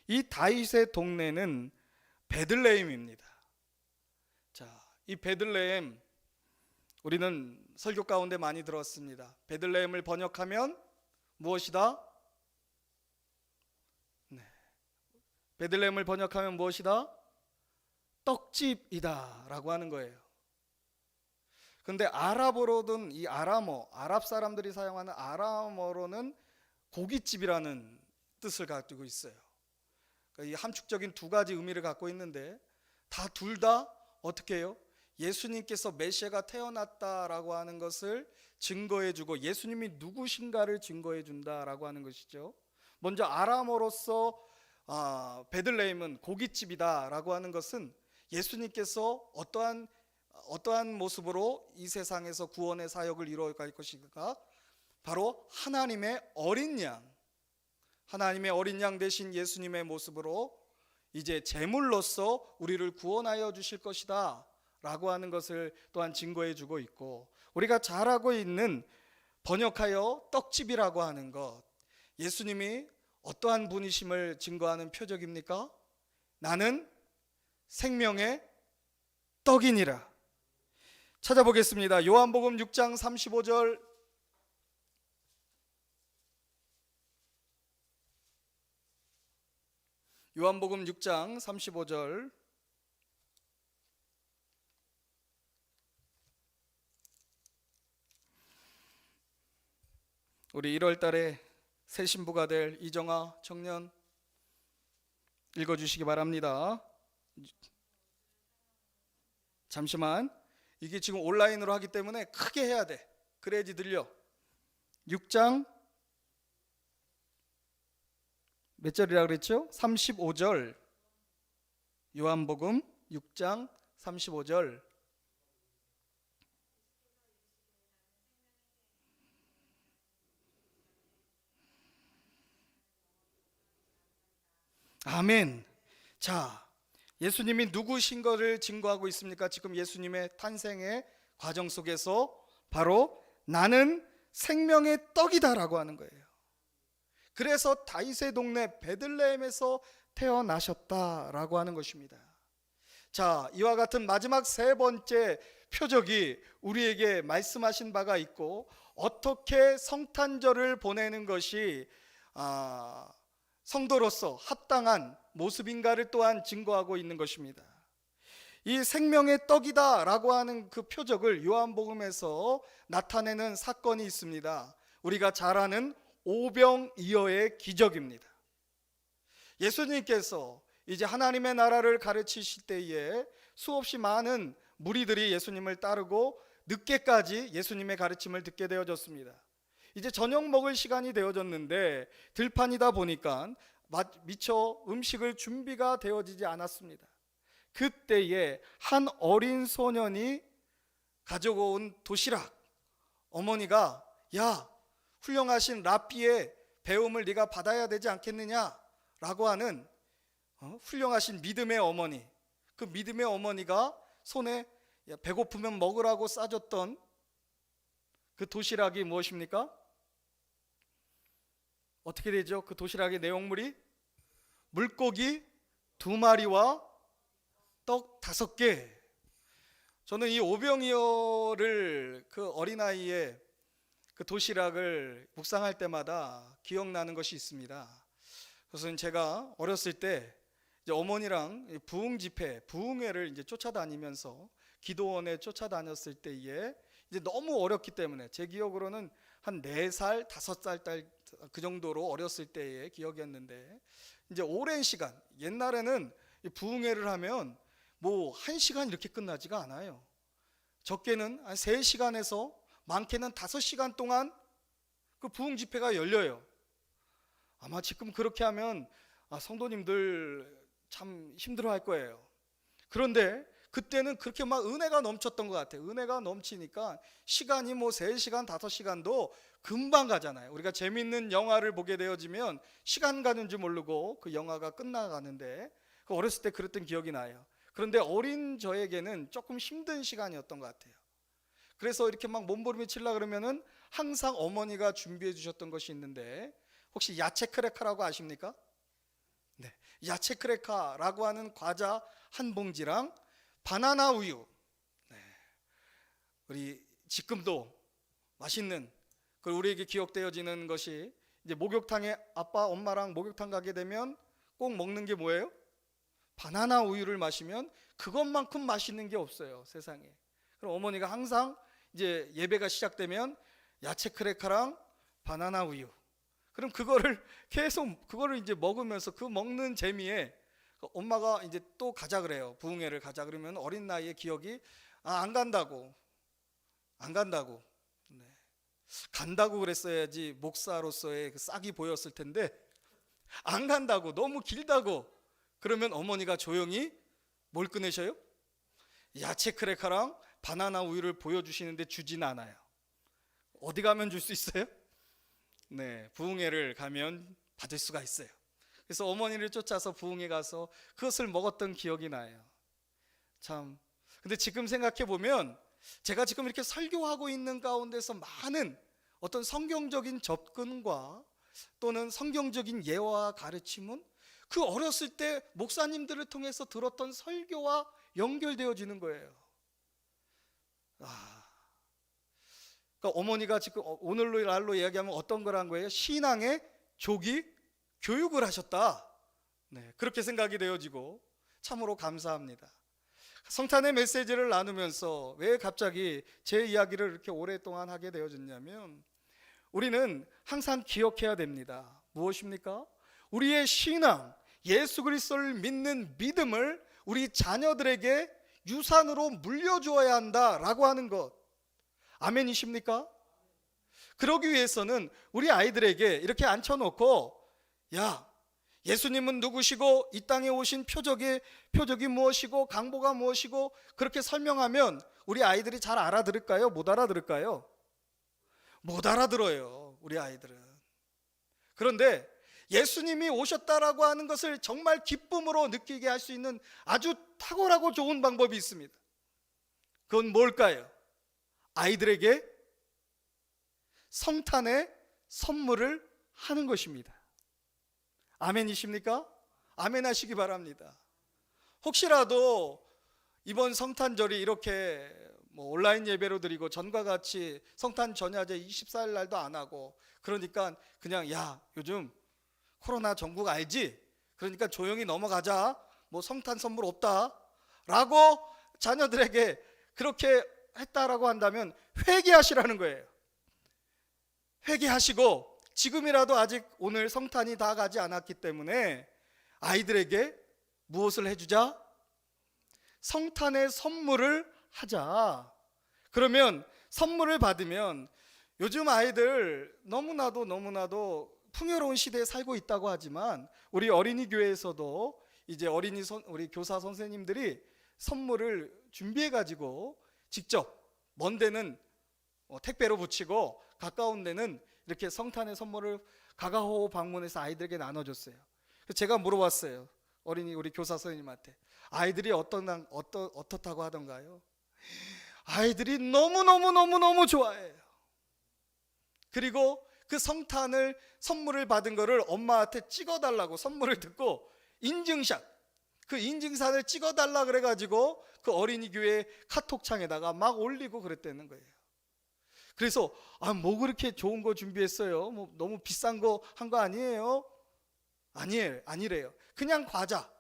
이 다윗의 동네는 베들레헴입니다. 자, 이 베들레헴, 우리는 설교 가운데 많이 들었습니다. 베들레헴을 번역하면 무엇이다? 네. 베들레헴을 번역하면 무엇이다? 떡집이다 라고 하는 거예요. 그런데 아랍어로는, 이 아랍 사람들이 사용하는 아람어로는 고깃집이라는 뜻을 가지고 있어요. 그러니까 이 함축적인 두 가지 의미를 갖고 있는데, 둘 다 어떻게 해요? 예수님께서 메시아가 태어났다라고 하는 것을 증거해주고 예수님이 누구신가를 증거해준다라고 하는 것이죠. 먼저 아람어로서 베들레헴은 고깃집이다라고 하는 것은 예수님께서 어떠한 모습으로 이 세상에서 구원의 사역을 이루어갈 것인가? 바로 하나님의 어린 양, 하나님의 어린 양 되신 예수님의 모습으로 이제 제물로서 우리를 구원하여 주실 것이다 라고 하는 것을 또한 증거해 주고 있고, 우리가 잘 알고 있는 번역하여 떡집이라고 하는 것, 예수님이 어떠한 분이심을 증거하는 표적입니까? 나는 생명의 떡이니라. 찾아보겠습니다. 요한복음 6장 35절, 요한복음 6장 35절, 우리 1월 달에 새 신부가 될 이정아 청년 읽어주시기 바랍니다. 잠시만, 이게 지금 온라인으로 하기 때문에 크게 해야 돼. 그래야지 들려. 6장 몇 절이라 그랬죠? 35절. 요한복음 6장 35절. 아멘. 자, 예수님이 누구신 것을 증거하고 있습니까? 지금 예수님의 탄생의 과정 속에서 바로 나는 생명의 떡이다라고 하는 거예요. 그래서 다윗의 동네 베들레헴에서 태어나셨다라고 하는 것입니다. 자, 이와 같은 마지막 세 번째 표적이 우리에게 말씀하신 바가 있고, 어떻게 성탄절을 보내는 것이 성도로서 합당한 모습인가를 또한 증거하고 있는 것입니다. 이 생명의 떡이다 라고 하는 그 표적을 요한복음에서 나타내는 사건이 있습니다. 우리가 잘 아는 오병이어의 기적입니다. 예수님께서 이제 하나님의 나라를 가르치실 때에 수없이 많은 무리들이 예수님을 따르고 늦게까지 예수님의 가르침을 듣게 되어졌습니다. 이제 저녁 먹을 시간이 되어졌는데 들판이다 보니까 미처 음식을 준비가 되어지지 않았습니다. 그때에 한 어린 소년이 가지고 온 도시락, 어머니가 야, 훌륭하신 랍비의 배움을 네가 받아야 되지 않겠느냐 라고 하는 훌륭하신 믿음의 어머니, 그 믿음의 어머니가 손에 배고프면 먹으라고 싸줬던 그 도시락이 무엇입니까? 어떻게 되죠? 그 도시락의 내용물이 물고기 2마리와 떡 5개. 저는 이 오병이어를 그 어린아이의 그 도시락을 묵상할 때마다 기억나는 것이 있습니다. 그것은 제가 어렸을 때 이제 어머니랑 부흥 집회, 부흥회를 이제 쫓아다니면서 기도원에 쫓아다녔을 때에 이제 너무 어렸기 때문에 제 기억으로는 한 4살, 5살 그 정도로 어렸을 때의 기억이었는데, 이제 오랜 시간, 옛날에는 부흥회를 하면 뭐 1시간 이렇게 끝나지가 않아요. 적게는 한 3시간에서 많게는 5시간 동안 그 부흥 집회가 열려요. 아마 지금 그렇게 하면 성도님들 참 힘들어할 거예요. 그런데 그때는 그렇게 막 은혜가 넘쳤던 것 같아요. 은혜가 넘치니까 시간이 뭐 3시간, 5시간도 금방 가잖아요. 우리가 재밌는 영화를 보게 되어지면 시간 가는 줄 모르고 그 영화가 끝나가는데, 그 어렸을 때 그랬던 기억이 나요. 그런데 어린 저에게는 조금 힘든 시간이었던 것 같아요. 그래서 이렇게 막 몸부림을 치려고 그러면은 항상 어머니가 준비해 주셨던 것이 있는데, 혹시 야채 크래커라고 아십니까? 네, 야채 크래커라고 하는 과자 한 봉지랑 바나나 우유. 네, 우리 지금도 맛있는, 그 우리에게 기억되어지는 것이, 이제 목욕탕에 아빠 엄마랑 목욕탕 가게 되면 꼭 먹는 게 뭐예요? 바나나 우유를 마시면 그것만큼 맛있는 게 없어요, 세상에. 그럼 어머니가 항상 이제 예배가 시작되면 야채 크래커랑 바나나 우유, 그럼 그거를 계속 그거를 이제 먹으면서 그 먹는 재미에 엄마가 이제 또 가자 그래요. 부흥회를 가자 그러면 어린 나이에 기억이 안 간다고. 네. 간다고 그랬어야지 목사로서의 그 싹이 보였을 텐데, 안 간다고, 너무 길다고. 그러면 어머니가 조용히 뭘 꺼내셔요? 야채 크래커랑 바나나 우유를 보여주시는데 주진 않아요. 어디 가면 줄 수 있어요? 네, 부흥회를 가면 받을 수가 있어요. 그래서 어머니를 쫓아서 부흥회 가서 그것을 먹었던 기억이 나요. 참, 근데 지금 생각해 보면 제가 지금 이렇게 설교하고 있는 가운데서 많은 어떤 성경적인 접근과 또는 성경적인 예화와 가르침은 그 어렸을 때 목사님들을 통해서 들었던 설교와 연결되어지는 거예요. 그러니까 어머니가 지금 오늘로 날로 이야기하면 어떤 걸 한 거예요? 신앙의 조기 교육을 하셨다. 네, 그렇게 생각이 되어지고 참으로 감사합니다. 성탄의 메시지를 나누면서 왜 갑자기 제 이야기를 이렇게 오랫동안 하게 되어졌냐면, 우리는 항상 기억해야 됩니다. 무엇입니까? 우리의 신앙, 예수 그리스도를 믿는 믿음을 우리 자녀들에게 유산으로 물려주어야 한다라고 하는 것. 아멘이십니까? 그러기 위해서는 우리 아이들에게 이렇게 앉혀놓고, 야, 예수님은 누구시고 이 땅에 오신 표적이 무엇이고 강보가 무엇이고 그렇게 설명하면 우리 아이들이 잘 알아들을까요? 못 알아들을까요? 못 알아들어요, 우리 아이들은. 그런데 예수님이 오셨다라고 하는 것을 정말 기쁨으로 느끼게 할 수 있는 아주 탁월하고 좋은 방법이 있습니다. 그건 뭘까요? 아이들에게 성탄의 선물을 하는 것입니다. 아멘이십니까? 아멘 하시기 바랍니다. 혹시라도 이번 성탄절이 이렇게 뭐 온라인 예배로 드리고 전과 같이 성탄 전야제 24일 날도 안 하고, 그러니까 그냥 야 요즘 코로나 전국 알지? 그러니까 조용히 넘어가자, 뭐 성탄 선물 없다 라고 자녀들에게 그렇게 했다라고 한다면 회개하시라는 거예요. 회개하시고 지금이라도 아직 오늘 성탄이 다 가지 않았기 때문에 아이들에게 무엇을 해주자? 성탄의 선물을 하자. 그러면 선물을 받으면, 요즘 아이들 너무나도 풍요로운 시대에 살고 있다고 하지만 우리 어린이 교회에서도 이제 우리 교사 선생님들이 선물을 준비해 가지고 직접 먼 데는 택배로 붙이고 가까운 데는 이렇게 성탄의 선물을 가가호 방문해서 아이들에게 나눠줬어요. 그래서 제가 물어봤어요. 우리 교사 선생님한테 아이들이 어떻다고 하던가요? 아이들이 너무 좋아해요. 그리고 그 성탄을 선물을 받은 거를 엄마한테 찍어달라고, 선물을 듣고 인증샷, 그 인증샷을 찍어달라 그래가지고 그 어린이 교회 카톡창에다가 막 올리고 그랬다는 거예요. 그래서 뭐 그렇게 좋은 거 준비했어요? 뭐 너무 비싼 거 한 거 아니에요? 아니래요. 그냥 과자.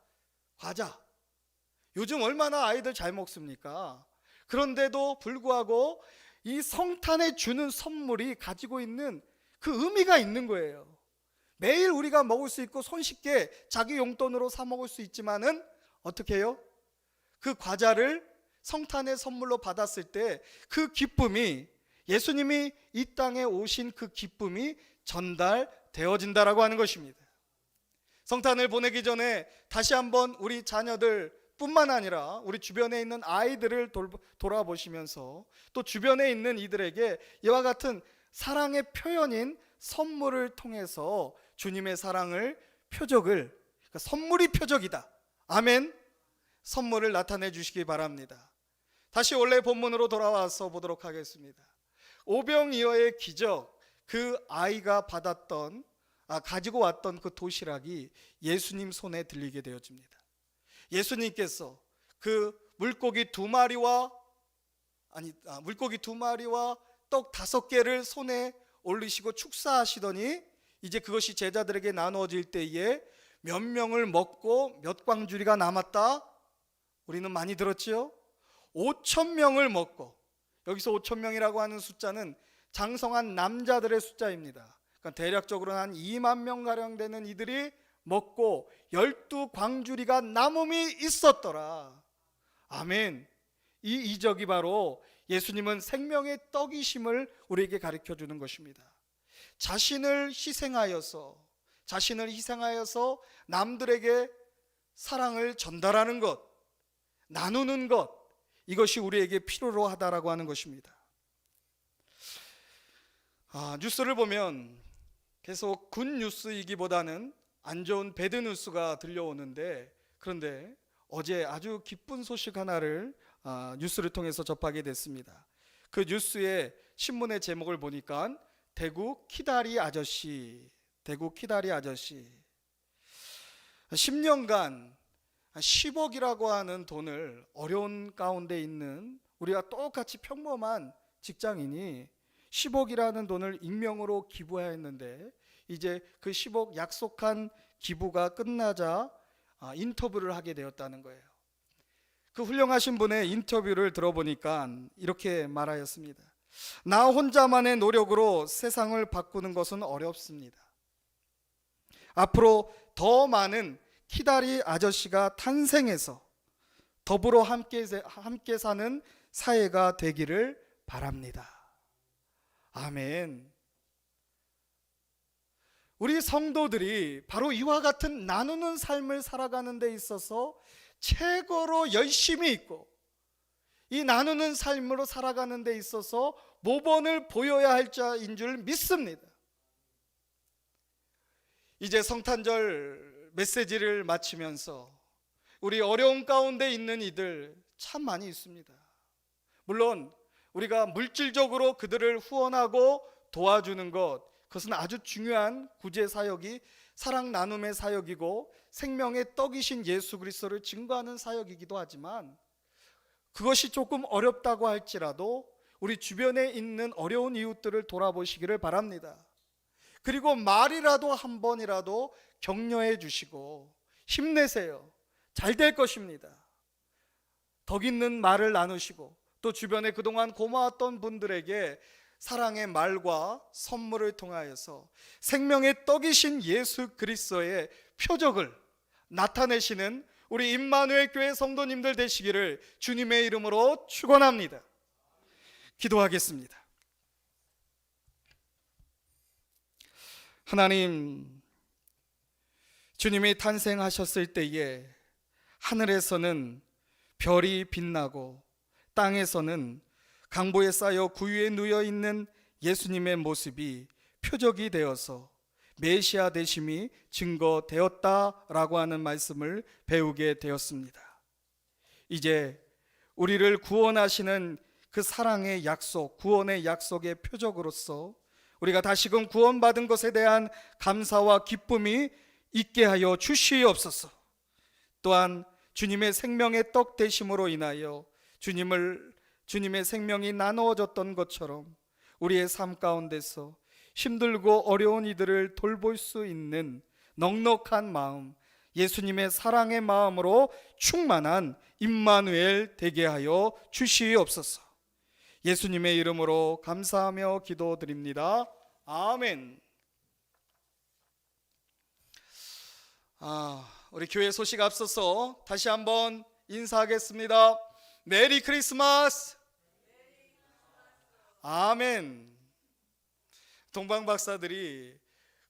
요즘 얼마나 아이들 잘 먹습니까? 그런데도 불구하고 이 성탄에 주는 선물이 가지고 있는 그 의미가 있는 거예요. 매일 우리가 먹을 수 있고 손쉽게 자기 용돈으로 사 먹을 수 있지만은 어떻게 해요? 그 과자를 성탄의 선물로 받았을 때 그 기쁨이, 예수님이 이 땅에 오신 그 기쁨이 전달되어진다라고 하는 것입니다. 성탄을 보내기 전에 다시 한번 우리 자녀들 뿐만 아니라 우리 주변에 있는 아이들을 돌아보시면서 또 주변에 있는 이들에게 이와 같은 사랑의 표현인 선물을 통해서 주님의 사랑을 표적을, 그러니까 선물이 표적이다. 아멘. 선물을 나타내 주시기 바랍니다. 다시 원래 본문으로 돌아와서 보도록 하겠습니다. 오병이어의 기적, 그 아이가 가지고 왔던 그 도시락이 예수님 손에 들리게 되어집니다. 예수님께서 그 물고기 두 마리와 떡 5개를 손에 올리시고 축사하시더니 이제 그것이 제자들에게 나누어질 때에 몇 명을 먹고 몇 광주리가 남았다? 우리는 많이 들었지요? 5,000명을 먹고, 여기서 5,000명이라고 하는 숫자는 장성한 남자들의 숫자입니다. 그러니까 대략적으로 한 2만 명가량 되는 이들이 먹고 12광주리가 남음이 있었더라. 아멘. 이 이적이 바로 예수님은 생명의 떡이심을 우리에게 가르쳐 주는 것입니다. 자신을 희생하여서 남들에게 사랑을 전달하는 것, 나누는 것, 이것이 우리에게 필요로 하다라고 하는 것입니다. 뉴스를 보면 계속 굿 뉴스이기보다는 안 좋은 배드 뉴스가 들려오는데, 그런데 어제 아주 기쁜 소식 하나를 뉴스를 통해서 접하게 됐습니다. 그 뉴스의 신문의 제목을 보니까 대구 키다리 아저씨 10년간 10억이라고 하는 돈을 어려운 가운데 있는 우리가 똑같이 평범한 직장인이 10억이라는 돈을 익명으로 기부했는데, 이제 그 10억 약속한 기부가 끝나자 인터뷰를 하게 되었다는 거예요. 그 훌륭하신 분의 인터뷰를 들어보니까 이렇게 말하였습니다. 나 혼자만의 노력으로 세상을 바꾸는 것은 어렵습니다. 앞으로 더 많은 키다리 아저씨가 탄생해서 더불어 함께 사는 사회가 되기를 바랍니다. 아멘. 우리 성도들이 바로 이와 같은 나누는 삶을 살아가는 데 있어서 최고로 열심히 있고, 이 나누는 삶으로 살아가는 데 있어서 모범을 보여야 할 자인 줄 믿습니다. 이제 성탄절 메시지를 마치면서 우리 어려운 가운데 있는 이들 참 많이 있습니다. 물론 우리가 물질적으로 그들을 후원하고 도와주는 것, 그것은 아주 중요한 구제 사역이 사랑 나눔의 사역이고 생명의 떡이신 예수 그리스도를 증거하는 사역이기도 하지만, 그것이 조금 어렵다고 할지라도 우리 주변에 있는 어려운 이웃들을 돌아보시기를 바랍니다. 그리고 말이라도 한 번이라도 격려해 주시고 힘내세요. 잘 될 것입니다. 덕 있는 말을 나누시고 또 주변에 그동안 고마웠던 분들에게 사랑의 말과 선물을 통하여서 생명의 떡이신 예수 그리스도의 표적을 나타내시는 우리 임마누엘 교회 성도님들 되시기를 주님의 이름으로 축원합니다. 기도하겠습니다. 하나님, 주님이 탄생하셨을 때에 하늘에서는 별이 빛나고 땅에서는 강보에 쌓여 구유에 누여 있는 예수님의 모습이 표적이 되어서 메시아 되심이 증거되었다라고 하는 말씀을 배우게 되었습니다. 이제 우리를 구원하시는 그 사랑의 약속, 구원의 약속의 표적으로서 우리가 다시금 구원받은 것에 대한 감사와 기쁨이 있게 하여 주시옵소서. 또한 주님의 생명의 떡 되심으로 인하여 주님의 생명이 나누어졌던 것처럼 우리의 삶 가운데서 힘들고 어려운 이들을 돌볼 수 있는 넉넉한 마음, 예수님의 사랑의 마음으로 충만한 임마누엘 되게 하여 주시옵소서. 예수님의 이름으로 감사하며 기도드립니다. 아멘. 우리 교회 소식 앞서서 다시 한번 인사하겠습니다. 메리 크리스마스. 아멘. 동방 박사들이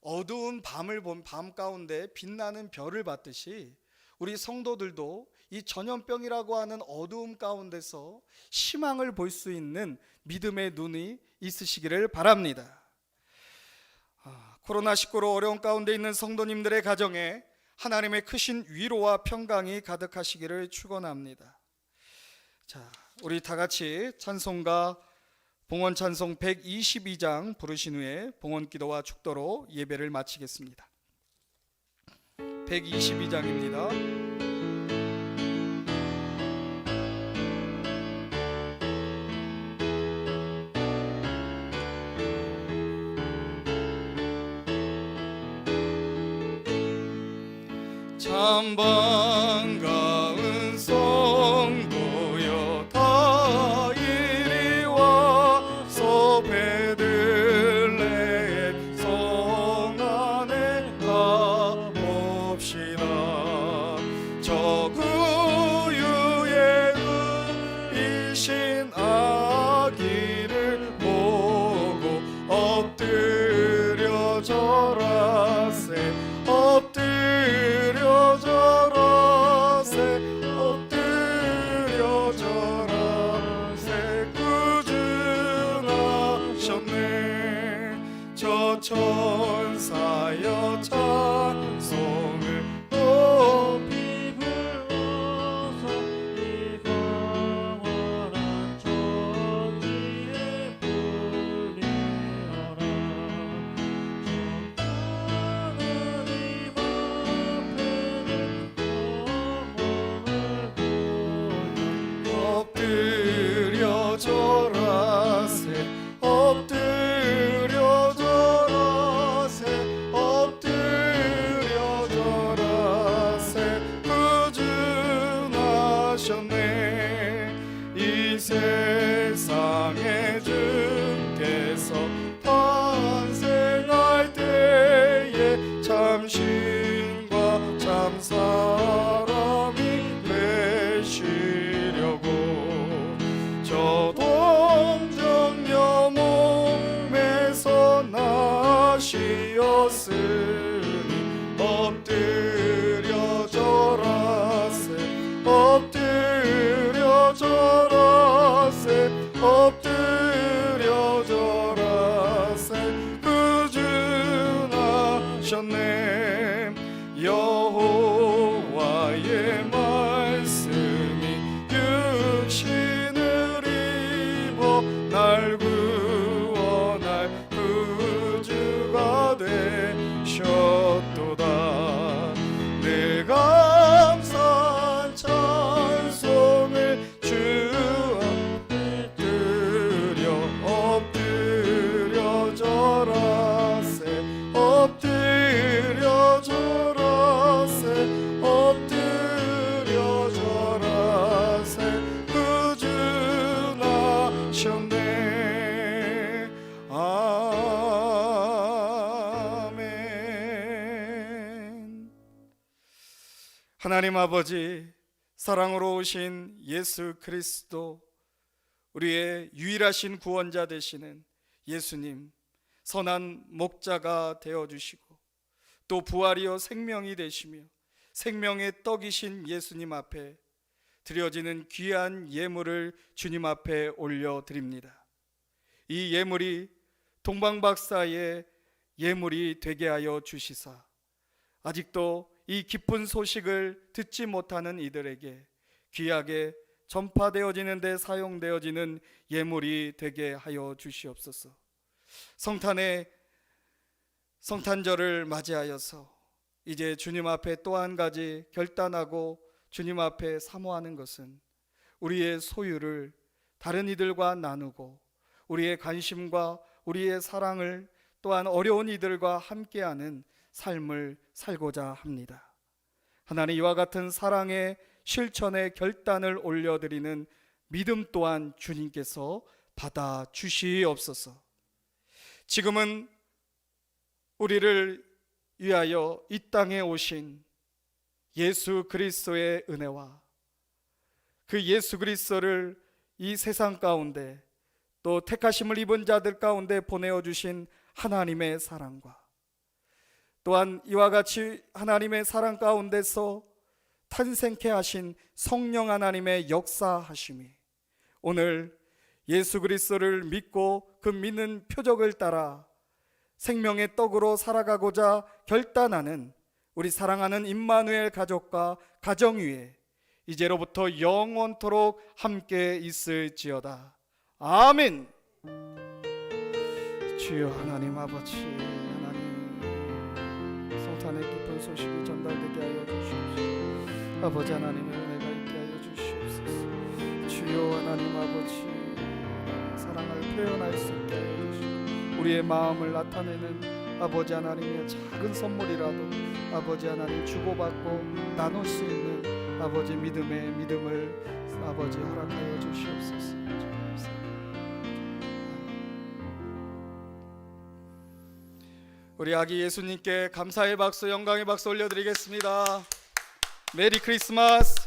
어두운 밤을 본 밤 가운데 빛나는 별을 봤듯이 우리 성도들도 이 전염병이라고 하는 어두움 가운데서 희망을 볼 수 있는 믿음의 눈이 있으시기를 바랍니다. 코로나19로 어려운 가운데 있는 성도님들의 가정에 하나님의 크신 위로와 평강이 가득하시기를 축원합니다. 자, 우리 다 같이 찬송가 봉헌 찬송 122장 부르신 후에 봉헌 기도와 축도로 예배를 마치겠습니다. 122장입니다. 참 반가운 성도여 다 이리 와서 베들레헴 성 안에 가봅시다. 저 구유의 은이신 아기를 보고 엎드려 절하세 엎드려 절하세 엎드려 절하세 구주나셨네. 저 천사여 찬송을 높이 불러서 이 광활한 천지에 불리어라. 엎드려 절하세 엎드려 절하세 엎드려 절하세 구주나셨네. 이 세상에 주께서 탄생할 때에 참신과 참사람이 되시려고 저 동정녀 몸에서 나시었으니 엎드려 절하세 엎드려 절하세 엎드려 절하세 구주나셨네. 여호와의 말씀이 육신을 입어 날 구원할 구주가 되셨도다. 늘 감사한 찬송을 주 하나님 아버지, 사랑으로 오신 예수 그리스도, 우리의 유일하신 구원자 되시는 예수님, 선한 목자가 되어주시고 또 부활이요 생명이 되시며 생명의 떡이신 예수님 앞에 드려지는 귀한 예물을 주님 앞에 올려드립니다. 이 예물이 동방박사의 예물이 되게 하여 주시사 아직도 이 기쁜 소식을 듣지 못하는 이들에게 귀하게 전파되어지는 데 사용되어지는 예물이 되게 하여 주시옵소서. 성탄절을 맞이하여서 이제 주님 앞에 또 한 가지 결단하고 주님 앞에 사모하는 것은 우리의 소유를 다른 이들과 나누고 우리의 관심과 우리의 사랑을 또한 어려운 이들과 함께하는 삶을 살고자 합니다. 하나님, 이와 같은 사랑의 실천의 결단을 올려드리는 믿음 또한 주님께서 받아 주시옵소서. 지금은 우리를 위하여 이 땅에 오신 예수 그리스도의 은혜와 그 예수 그리스도를 이 세상 가운데 또 택하심을 입은 자들 가운데 보내어 주신 하나님의 사랑과 또한 이와 같이 하나님의 사랑 가운데서 탄생케 하신 성령 하나님의 역사하심이 오늘 예수 그리스도를 믿고 그 믿는 표적을 따라 생명의 떡으로 살아가고자 결단하는 우리 사랑하는 임마누엘 가족과 가정 위에 이제로부터 영원토록 함께 있을지어다. 아멘. 주여 하나님 아버지, 하나님 성탄의 기쁜 소식이 전달되게 하여 주시옵소서. 아버지 하나님의 은혜가 있게 하여 주시옵소서. 주여 하나님 아버지, 사랑을 표현할 수 있게 하여 주시옵소서. 우리의 마음을 나타내는 아버지 하나님의 작은 선물이라도 아버지 하나님 주고받고 나눌 수 있는 아버지 믿음을 아버지 허락하여 주시옵소서. 우리 아기 예수님께 감사의 박수, 영광의 박수 올려드리겠습니다. 메리 크리스마스.